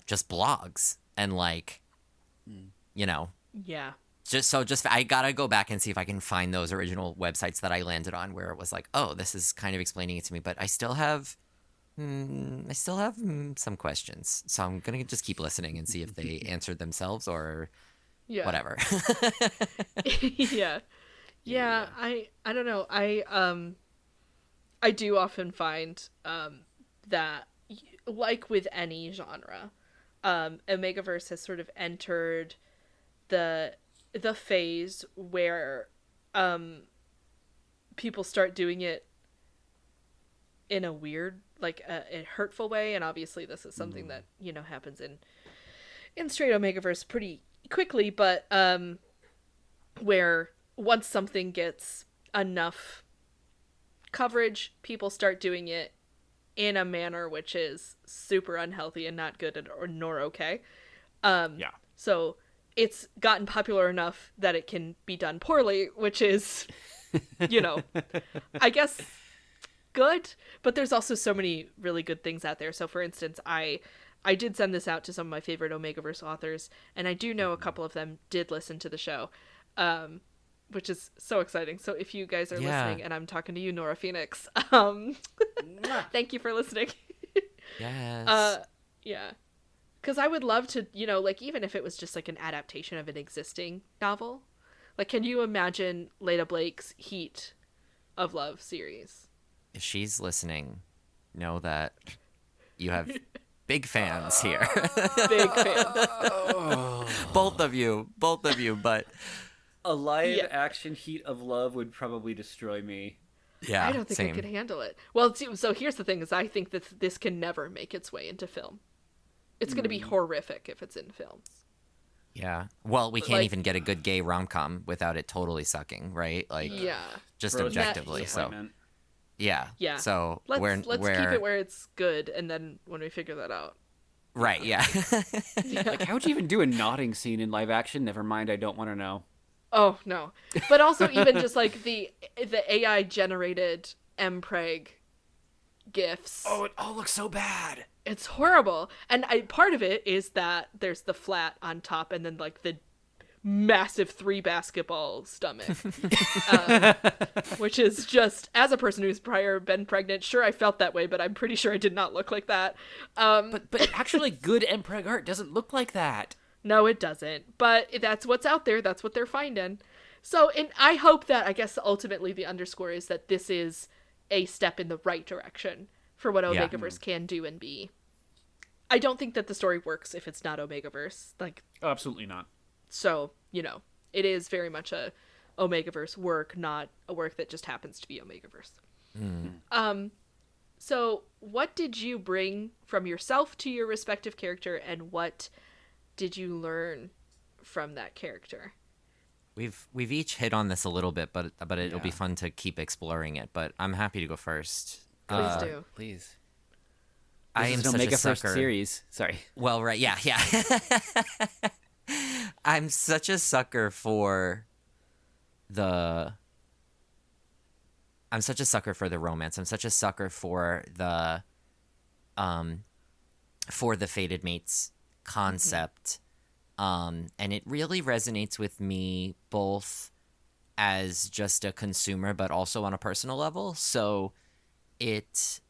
Just blogs and like, I gotta go back and see if I can find those original websites that I landed on where it was like, oh, this is kind of explaining it to me, but I still have some questions, so I'm gonna just keep listening and see if they answered themselves or whatever. I don't know. I do often find that, like with any genre, Omegaverse has sort of entered the phase where people start doing it in a weird, like a hurtful way, and obviously this is something that happens in straight Omegaverse pretty quickly, but where once something gets enough coverage, people start doing it in a manner which is super unhealthy and not good or nor okay. So it's gotten popular enough that it can be done poorly, which is, I guess good, but there's also so many really good things out there. So for instance, I did send this out to some of my favorite Omegaverse authors, and I do know a couple of them did listen to the show, which is so exciting. So if you guys are listening, and I'm talking to you, Nora Phoenix, thank you for listening. Yes. Yeah. Because I would love to, even if it was just like an adaptation of an existing novel. Like, can you imagine Leda Blake's Heat of Love series? If she's listening, know that you have big fans here. Big fans. Both of you, but a live action Heat of Love would probably destroy me. Yeah, I don't think I could handle it. Well, so here's the thing: is I think that this can never make its way into film. It's going to be horrific if it's in films. Yeah. Well, we can't even get a good gay rom-com without it totally sucking, right? Like, just objectively. So, yeah. So let's keep it where it's good, and then when we figure that out. Right. Yeah. Like, how would you even do a nodding scene in live action? Never mind. I don't want to know. Oh no! But also even just like the AI generated mpreg gifs. Oh, it all looks so bad. It's horrible. And part of it is that there's the flat on top and then like the massive 3 basketball stomach. Which is just, as a person who's prior been pregnant, sure I felt that way, but I'm pretty sure I did not look like that. But actually good mpreg art doesn't look like that. No, it doesn't. But that's what's out there. That's what they're finding. So, and I hope that, I guess ultimately the underscore is that this is a step in the right direction for what Omegaverse can do and be. I don't think that the story works if it's not Omegaverse. Like, absolutely not. So, it is very much a Omegaverse work, not a work that just happens to be Omegaverse. So what did you bring from yourself to your respective character, and what did you learn from that character? We've each hit on this a little bit, but it'll be fun to keep exploring it. But I'm happy to go first. Please do. Please. I am such a sucker. First series. Sorry. Well, right, yeah. I'm such a sucker for the. I'm such a sucker for the romance. I'm such a sucker for the fated mates concept. And it really resonates with me both as just a consumer, but also on a personal level. So it,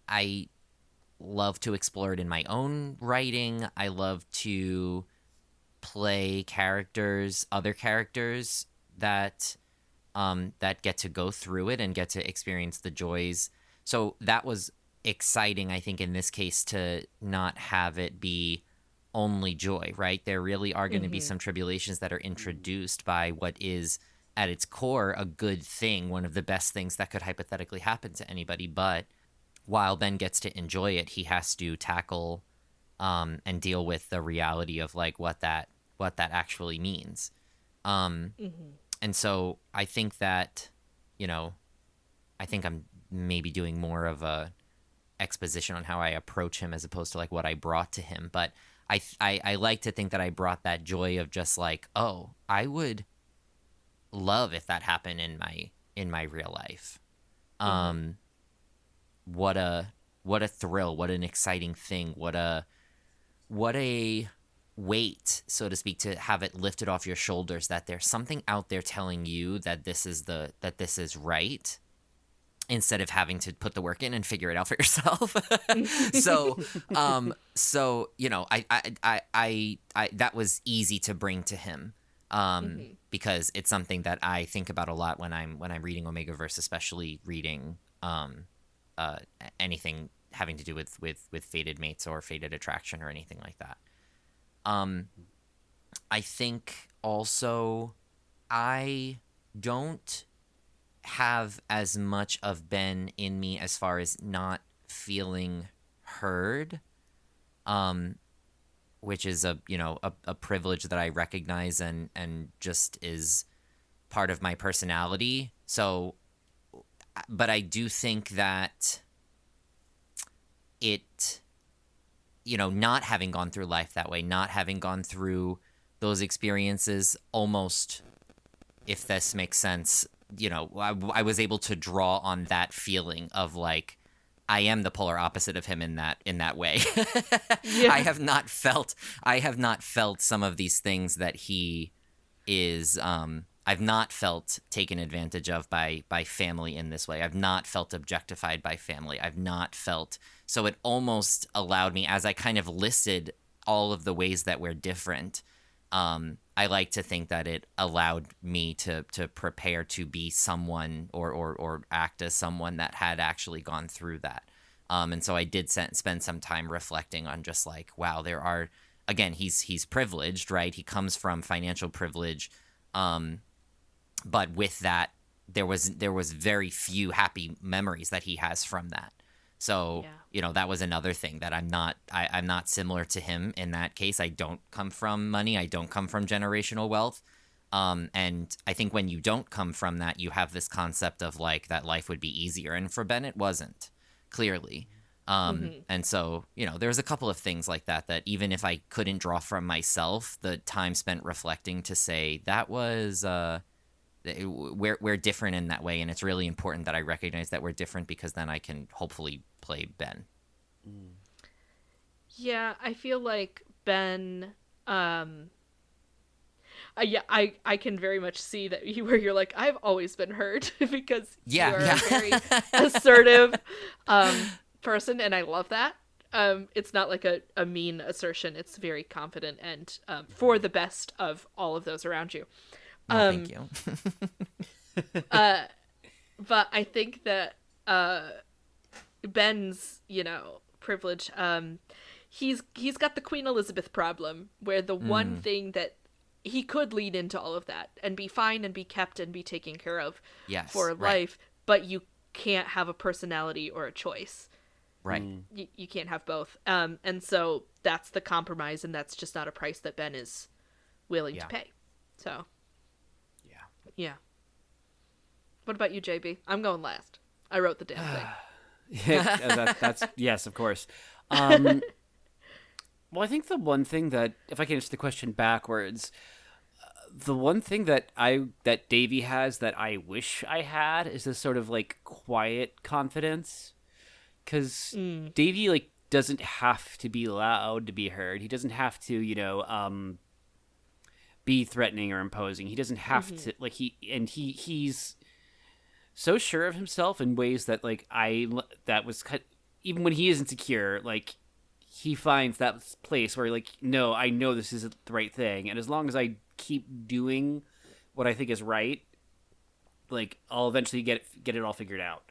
I love to explore it in my own writing. I love to play other characters that get to go through it and get to experience the joys. So that was exciting, I think, in this case, to not have it be only joy, right? There really are going to be some tribulations that are introduced by what is, at its core, a good thing, one of the best things that could hypothetically happen to anybody. But while Ben gets to enjoy it, he has to tackle and deal with the reality of like what that actually means. And so I think that, I think I'm maybe doing more of a exposition on how I approach him as opposed to like what I brought to him. But I like to think that I brought that joy of just like, oh, I would love if that happened in my real life. What a thrill, what an exciting thing, what a weight, so to speak, to have it lifted off your shoulders, that there's something out there telling you that this is right, instead of having to put the work in and figure it out for yourself. So I that was easy to bring to him, because it's something that I think about a lot when I'm reading Omegaverse, especially reading anything having to do with fated mates or fated attraction or anything like that. I think also I don't have as much of Ben in me as far as not feeling heard, which is a privilege that I recognize and just is part of my personality. So I do think that it, not having gone through life that way, not having gone through those experiences, almost, if this makes sense, I was able to draw on that feeling of like, I am the polar opposite of him in that way. Yeah. I have not felt some of these things that he is. I've not felt taken advantage of by family in this way. I've not felt objectified by family. I've not felt, so it almost allowed me, as I kind of listed all of the ways that we're different. I like to think that it allowed me to prepare to be someone or act as someone that had actually gone through that. And so I did spend some time reflecting on just like, wow, there are, again, he's privileged, right? He comes from financial privilege. But with that, there was very few happy memories that he has from that. So, that was another thing that I'm not similar to him in that case. I don't come from money. I don't come from generational wealth. And I think when you don't come from that, you have this concept of like that life would be easier. And for Ben, it wasn't, clearly. And so, there's a couple of things like that even if I couldn't draw from myself, the time spent reflecting to say that was, we're different in that way, and it's really important that I recognize that we're different, because then I can hopefully play Ben. Yeah, I feel like Ben, I can very much see that where you're like, I've always been hurt, because you're a very assertive person, and I love that. It's not like a mean assertion. It's very confident and for the best of all of those around you. Thank you. But I think that Ben's, privilege, he's got the Queen Elizabeth problem, where the one thing that he could lead into all of that and be fine and be kept and be taken care of for life, but you can't have a personality or a choice. Right. You can't have both. And so that's the compromise, and that's just not a price that Ben is willing to pay. So. Yeah. What about you, JB? I'm going last. I wrote the damn thing. That's yes, of course. Well, I think the one thing that, if I can answer the question backwards, the one thing that Davey has that I wish I had is this sort of like quiet confidence, because Davey like doesn't have to be loud to be heard. He doesn't have to, be threatening or imposing. He doesn't have to, like, he's so sure of himself in ways that like even when he is insecure, like he finds that place where like, no, I know this isn't the right thing, and as long as I keep doing what I think is right, like I'll eventually get it all figured out.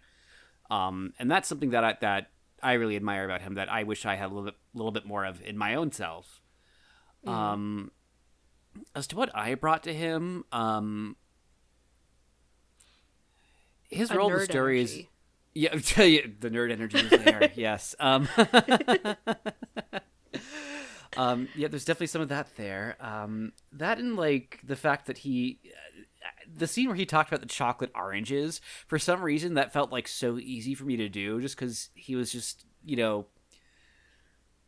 And that's something that I really admire about him, that I wish I had a little bit more of in my own self. As to what I brought to him, his role in the story is, the nerd energy is there. Yes. There's definitely some of that there. That and like the fact that the scene where he talked about the chocolate oranges, for some reason that felt like so easy for me to do, just because he was just,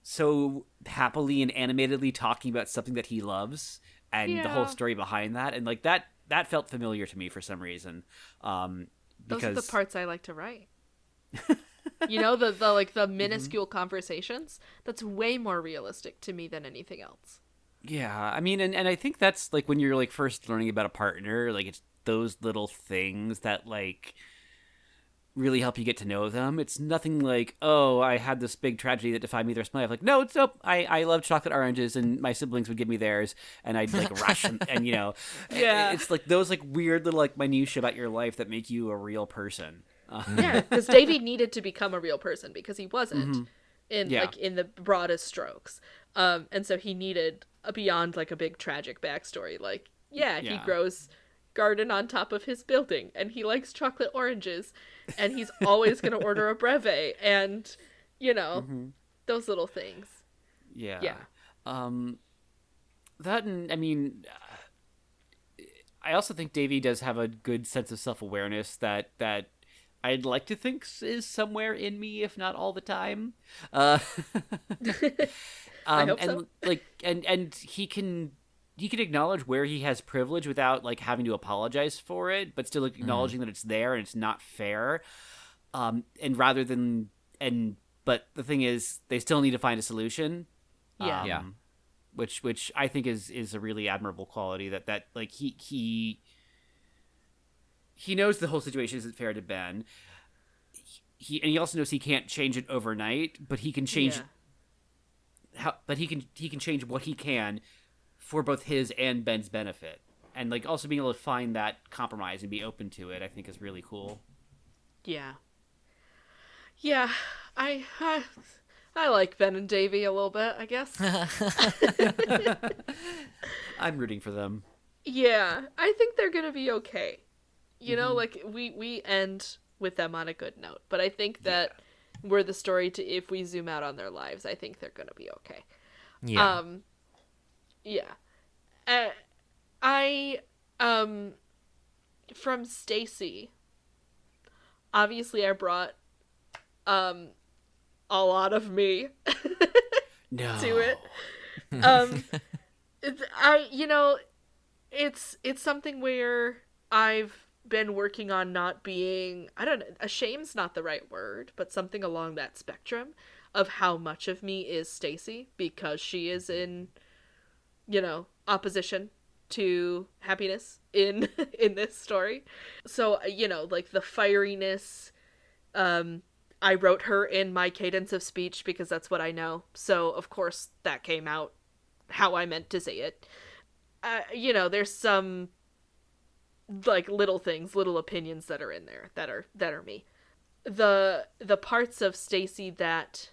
so happily and animatedly talking about something that he loves, and the whole story behind that, and like that felt familiar to me for some reason. Those are the parts I like to write. the minuscule conversations. That's way more realistic to me than anything else. Yeah, I mean, and I think that's like when you're like first learning about a partner, like it's those little things that like really help you get to know them. It's nothing like, oh, I had this big tragedy that defined me the rest of my life. Like, no, I love chocolate oranges, and my siblings would give me theirs, and I'd like rush and it's like those like weird little like minutiae about your life that make you a real person. Yeah, because Davey needed to become a real person because he wasn't in the broadest strokes, and so he needed beyond like a big tragic backstory. Like, he grows garden on top of his building, and he likes chocolate oranges, and he's always going to order a brevet, and those little things. That, and I mean, I also think Davey does have a good sense of self-awareness that I'd like to think is somewhere in me, if not all the time. I hope and so. like and he can acknowledge where he has privilege without like having to apologize for it, but still acknowledging that it's there and it's not fair. And rather than but the thing is, they still need to find a solution. Yeah. Yeah. Which I think is a really admirable quality that like he knows the whole situation isn't fair to Ben. He also knows he can't change it overnight, but he can change he can change what he can for both his and Ben's benefit. And like also being able to find that compromise and be open to it, I think is really cool. Yeah. Yeah. I like Ben and Davy a little bit, I guess. I'm rooting for them. Yeah, I think they're gonna be okay. You know, like we end with them on a good note, but I think that we're the story to if we zoom out on their lives, I think they're gonna be okay. Yeah. Yeah. I from Stacy. Obviously, I brought a lot of me to it. It's something where I've been working on not being, I don't know, ashamed's not the right word, but something along that spectrum of how much of me is Stacy, because she is in, opposition to happiness in this story. So, like the fieriness, I wrote her in my cadence of speech because that's what I know. So, of course, that came out how I meant to say it. There's some like little things, little opinions that are in there that are me. The parts of Stacy that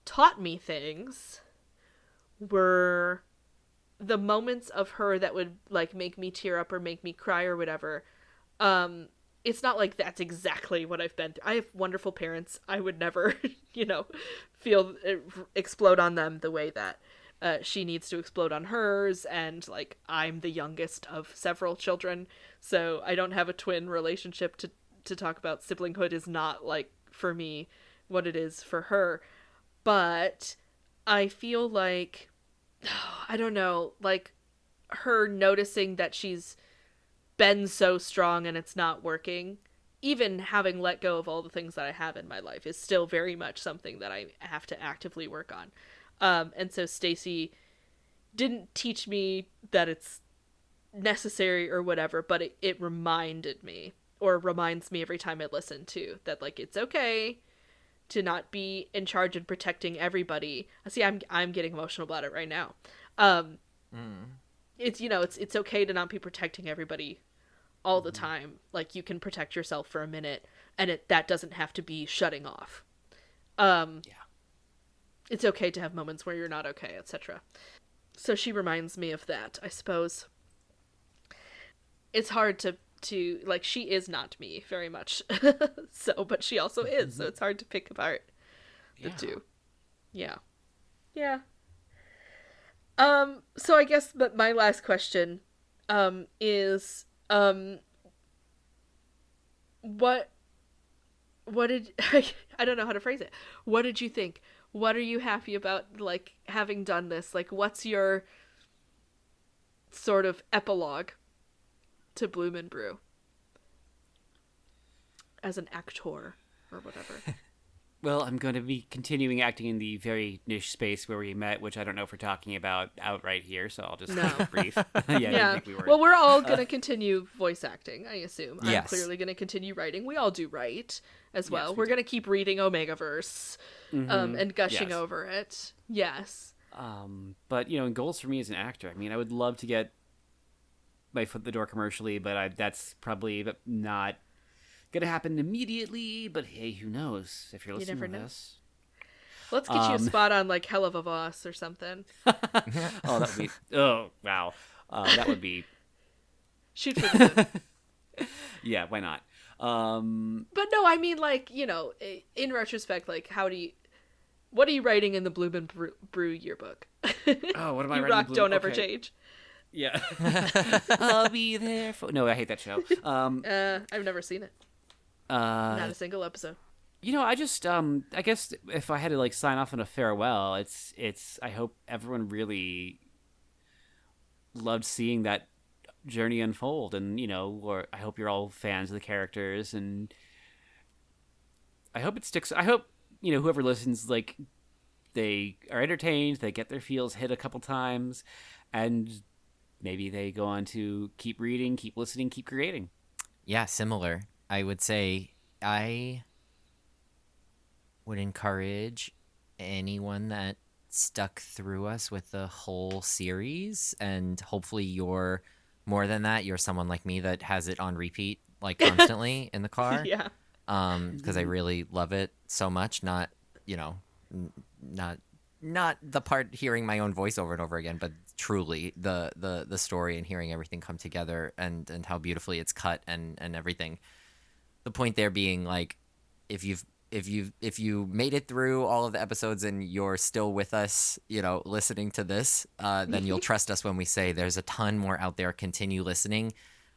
taught me things were the moments of her that would like make me tear up or make me cry or whatever. It's not like that's exactly what I've been through. I have wonderful parents. I would never, feel explode on them the way that she needs to explode on hers. And like, I'm the youngest of several children, so I don't have a twin relationship to talk about. Siblinghood is not like for me what it is for her. But I feel like, I don't know, like her noticing that she's been so strong and it's not working, even having let go of all the things that I have in my life, is still very much something that I have to actively work on. And so Stacy didn't teach me that it's necessary or whatever, but it reminded me, or reminds me every time I listen to, that like it's okay to not be in charge and protecting everybody. See, I'm getting emotional about it right now. It's it's okay to not be protecting everybody all the time. Like, you can protect yourself for a minute, and that doesn't have to be shutting off. It's okay to have moments where you're not okay, etc. So she reminds me of that, I suppose. It's hard to like, she is not me very much. So, but she also is, so it's hard to pick apart the two. Yeah. So I guess, but my last question is what did I don't know how to phrase it. What did you think? What are you happy about, like, having done this? Like, what's your sort of epilogue to Bloom Brew as an actor or whatever? Well, I'm going to be continuing acting in the very niche space where we met, which I don't know if we're talking about outright here, so I'll just keep it brief. Yeah. I think we were. Well, we're all going to continue voice acting, I assume. Yes. I'm clearly going to continue writing. We all do write as well. Yes, we're going to keep reading Omegaverse and gushing over it. Yes. But, and goals for me as an actor, I mean, I would love to get my foot in the door commercially, but that's probably not gonna happen immediately. But hey, who knows? If you're listening to this, let's get you a spot on like Hell of a Boss or something. Oh, that would be. Oh, wow. That would be. Shoot for the moon. Yeah, why not? But no, I mean, like, in retrospect, like, what are you writing in the Bloom Brew yearbook? Oh, what am I you writing? Rock Don't Ever Change. Yeah. I'll be there for. No, I hate that show. I've never seen it. Not a single episode. I just I guess if I had to like sign off on a farewell, it's I hope everyone really loved seeing that journey unfold, and or I hope you're all fans of the characters, and I hope it sticks. I hope whoever listens, like, they are entertained, they get their feels hit a couple times, and maybe they go on to keep reading, keep listening, keep creating. Yeah, similar. I would say I would encourage anyone that stuck through us with the whole series, and hopefully you're more than that. You're someone like me that has it on repeat, like, constantly in the car. Yeah. Because I really love it so much. Not, not the part hearing my own voice over and over again, but truly the story and hearing everything come together, and how beautifully it's cut and everything. The point there being, like, if you made it through all of the episodes and you're still with us, listening to this, then you'll trust us when we say there's a ton more out there. Continue listening.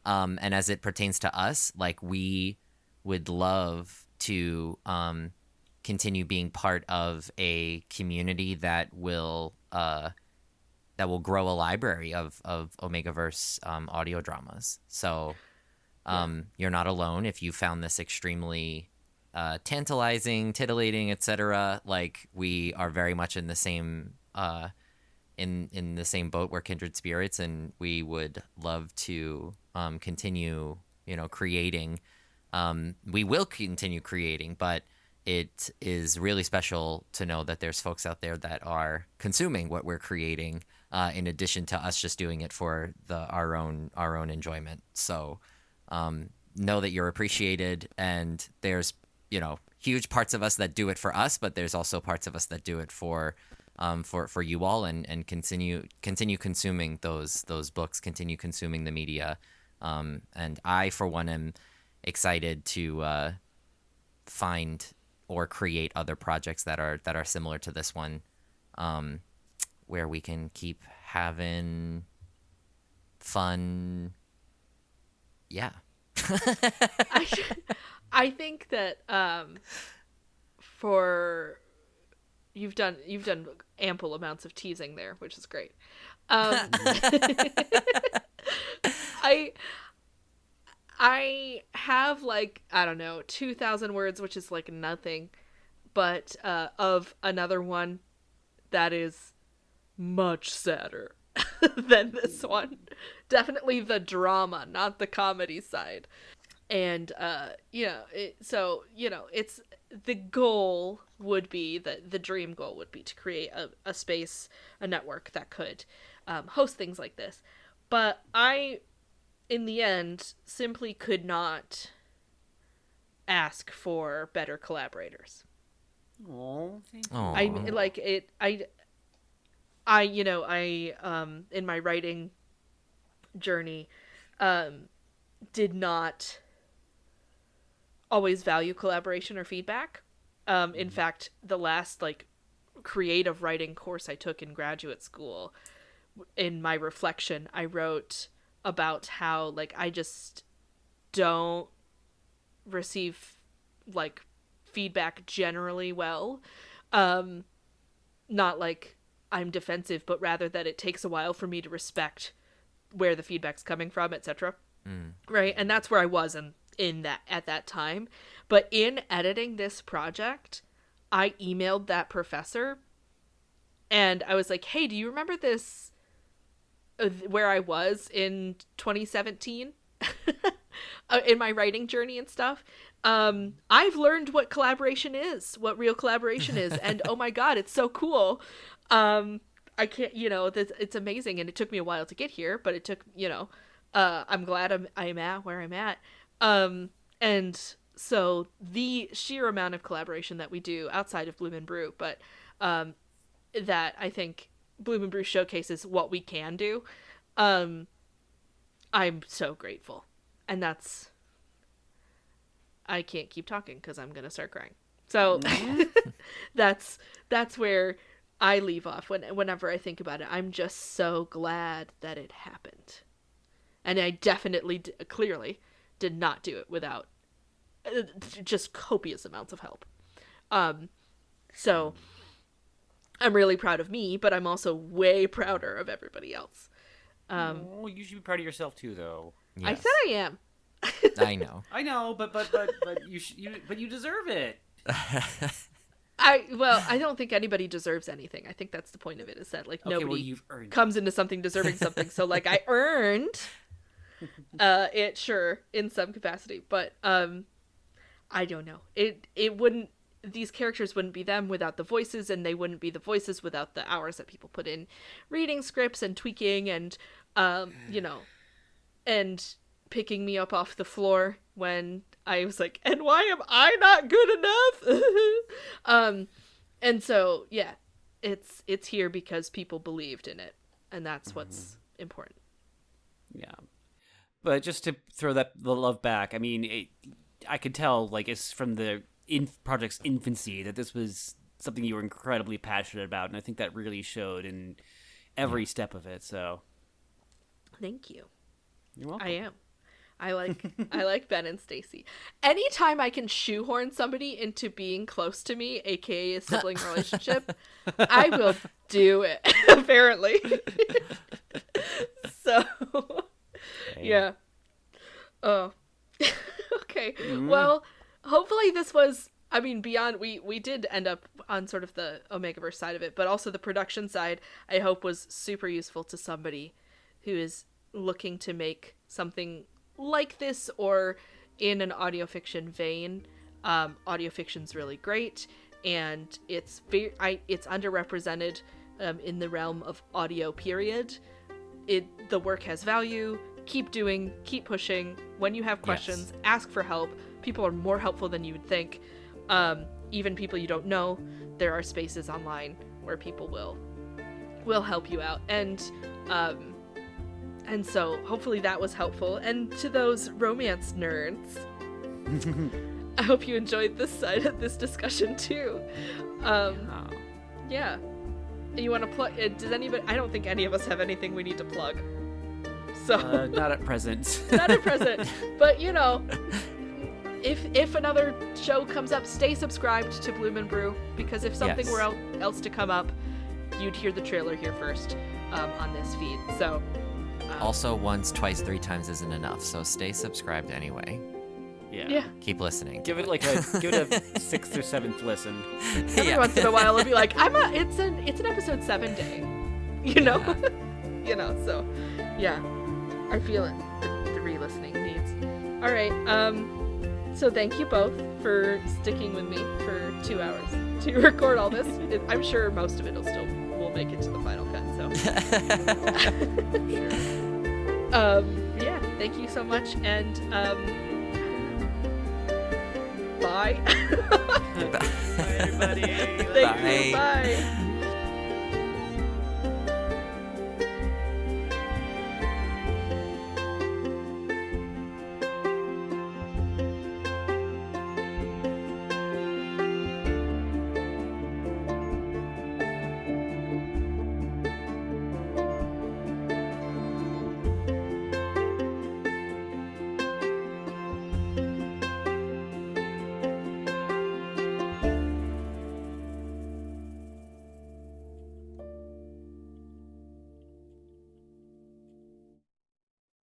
And as it pertains to us, like, we would love to continue being part of a community that will grow a library of Omegaverse audio dramas. So you're not alone if you found this extremely tantalizing, titillating, etc. Like, we are very much in the same in the same boat. We're kindred spirits, and we would love to continue creating. We will continue creating, but it is really special to know that there's folks out there that are consuming what we're creating, in addition to us just doing it for our own enjoyment. So know that you're appreciated, and there's huge parts of us that do it for us, but there's also parts of us that do it for you all, and continue consuming those books, continue consuming the media. And I, for one, am excited to find or create other projects that are similar to this one, where we can keep having fun. Yeah. I think that for you've done ample amounts of teasing there, which is great. I have, like, I don't know, 2,000 words, which is like nothing, but of another one that is much sadder than this one. Definitely the drama, not the comedy side. And it's the goal would be the dream goal would be to create a space, a network that could host things like this. But I, in the end, simply could not ask for better collaborators. Oh, thank you. I like it. I in my writing journey, did not always value collaboration or feedback. In fact, the last, like, creative writing course I took in graduate school, in my reflection, I wrote about how, like, I just don't receive, like, feedback generally well. Not like I'm defensive, but rather that it takes a while for me to respect where the feedback's coming from, etc. Right? And that's where I was in that at that time. But in editing this project, I emailed that professor and I was like, hey, do you remember this, where I was in 2017 in my writing journey and stuff? I've learned what collaboration is, what real collaboration is. And oh my God, it's so cool. I can't, it's amazing. And it took me a while to get here, but it took, I'm glad I'm at where I'm at. And so the sheer amount of collaboration that we do outside of Bloom Brew, but that I think Bloom Brew showcases what we can do. I'm so grateful. And I can't keep talking because I'm going to start crying. So that's where I leave off whenever I think about it. I'm just so glad that it happened. And I definitely, clearly, did not do it without just copious amounts of help. So I'm really proud of me, but I'm also way prouder of everybody else. You should be proud of yourself too, though. Yes. I said I am. I know. I know, but you deserve it. I don't think anybody deserves anything. I think that's the point of it, is that like nobody comes into something deserving something. So like I earned it, sure, in some capacity, but I don't know. It wouldn't, these characters wouldn't be them without the voices, and they wouldn't be the voices without the hours that people put in reading scripts and tweaking and and picking me up off the floor when I was like, and why am I not good enough? And so yeah, it's here because people believed in it, and that's what's important. Yeah, but just to throw the love back, I mean, I could tell, like, it's from the project's infancy that this was something you were incredibly passionate about, and I think that really showed in every step of it. So, thank you. You're welcome. I am. I like Ben and Stacy. Anytime I can shoehorn somebody into being close to me, aka a sibling relationship, I will do it. Apparently. So, yeah. Oh. Okay. Well, hopefully this was, I mean, beyond, we did end up on sort of the Omegaverse side of it, but also the production side, I hope was super useful to somebody who is looking to make something like this or in an audio fiction vein. Audio fiction's really great, and it's underrepresented in the realm of audio, period. The work has value. Keep doing, keep pushing. When you have questions, ask for help. People are more helpful than you would think. Even people you don't know, there are spaces online where people will help you out. And so hopefully that was helpful. And to those romance nerds, I hope you enjoyed this side of this discussion too. Yeah. You want to plug? Does anybody? I don't think any of us have anything we need to plug. So not at present. Not at present. But if another show comes up, stay subscribed to Bloom Brew, because if something were else to come up, you'd hear the trailer here first on this feed. So. Also, once, twice, 3 times isn't enough, so stay subscribed anyway. Yeah. Keep listening. Give it a 6th or 7th listen. Every once in a while, I'll be like, it's an episode 7 day, So, yeah, I feel it. The re-listening needs. All right. So thank you both for sticking with me for 2 hours to record all this. I'm sure most of it will make it to the final cut. So. Sure. Yeah, thank you so much, and bye. Bye, everybody. Thank you. Bye.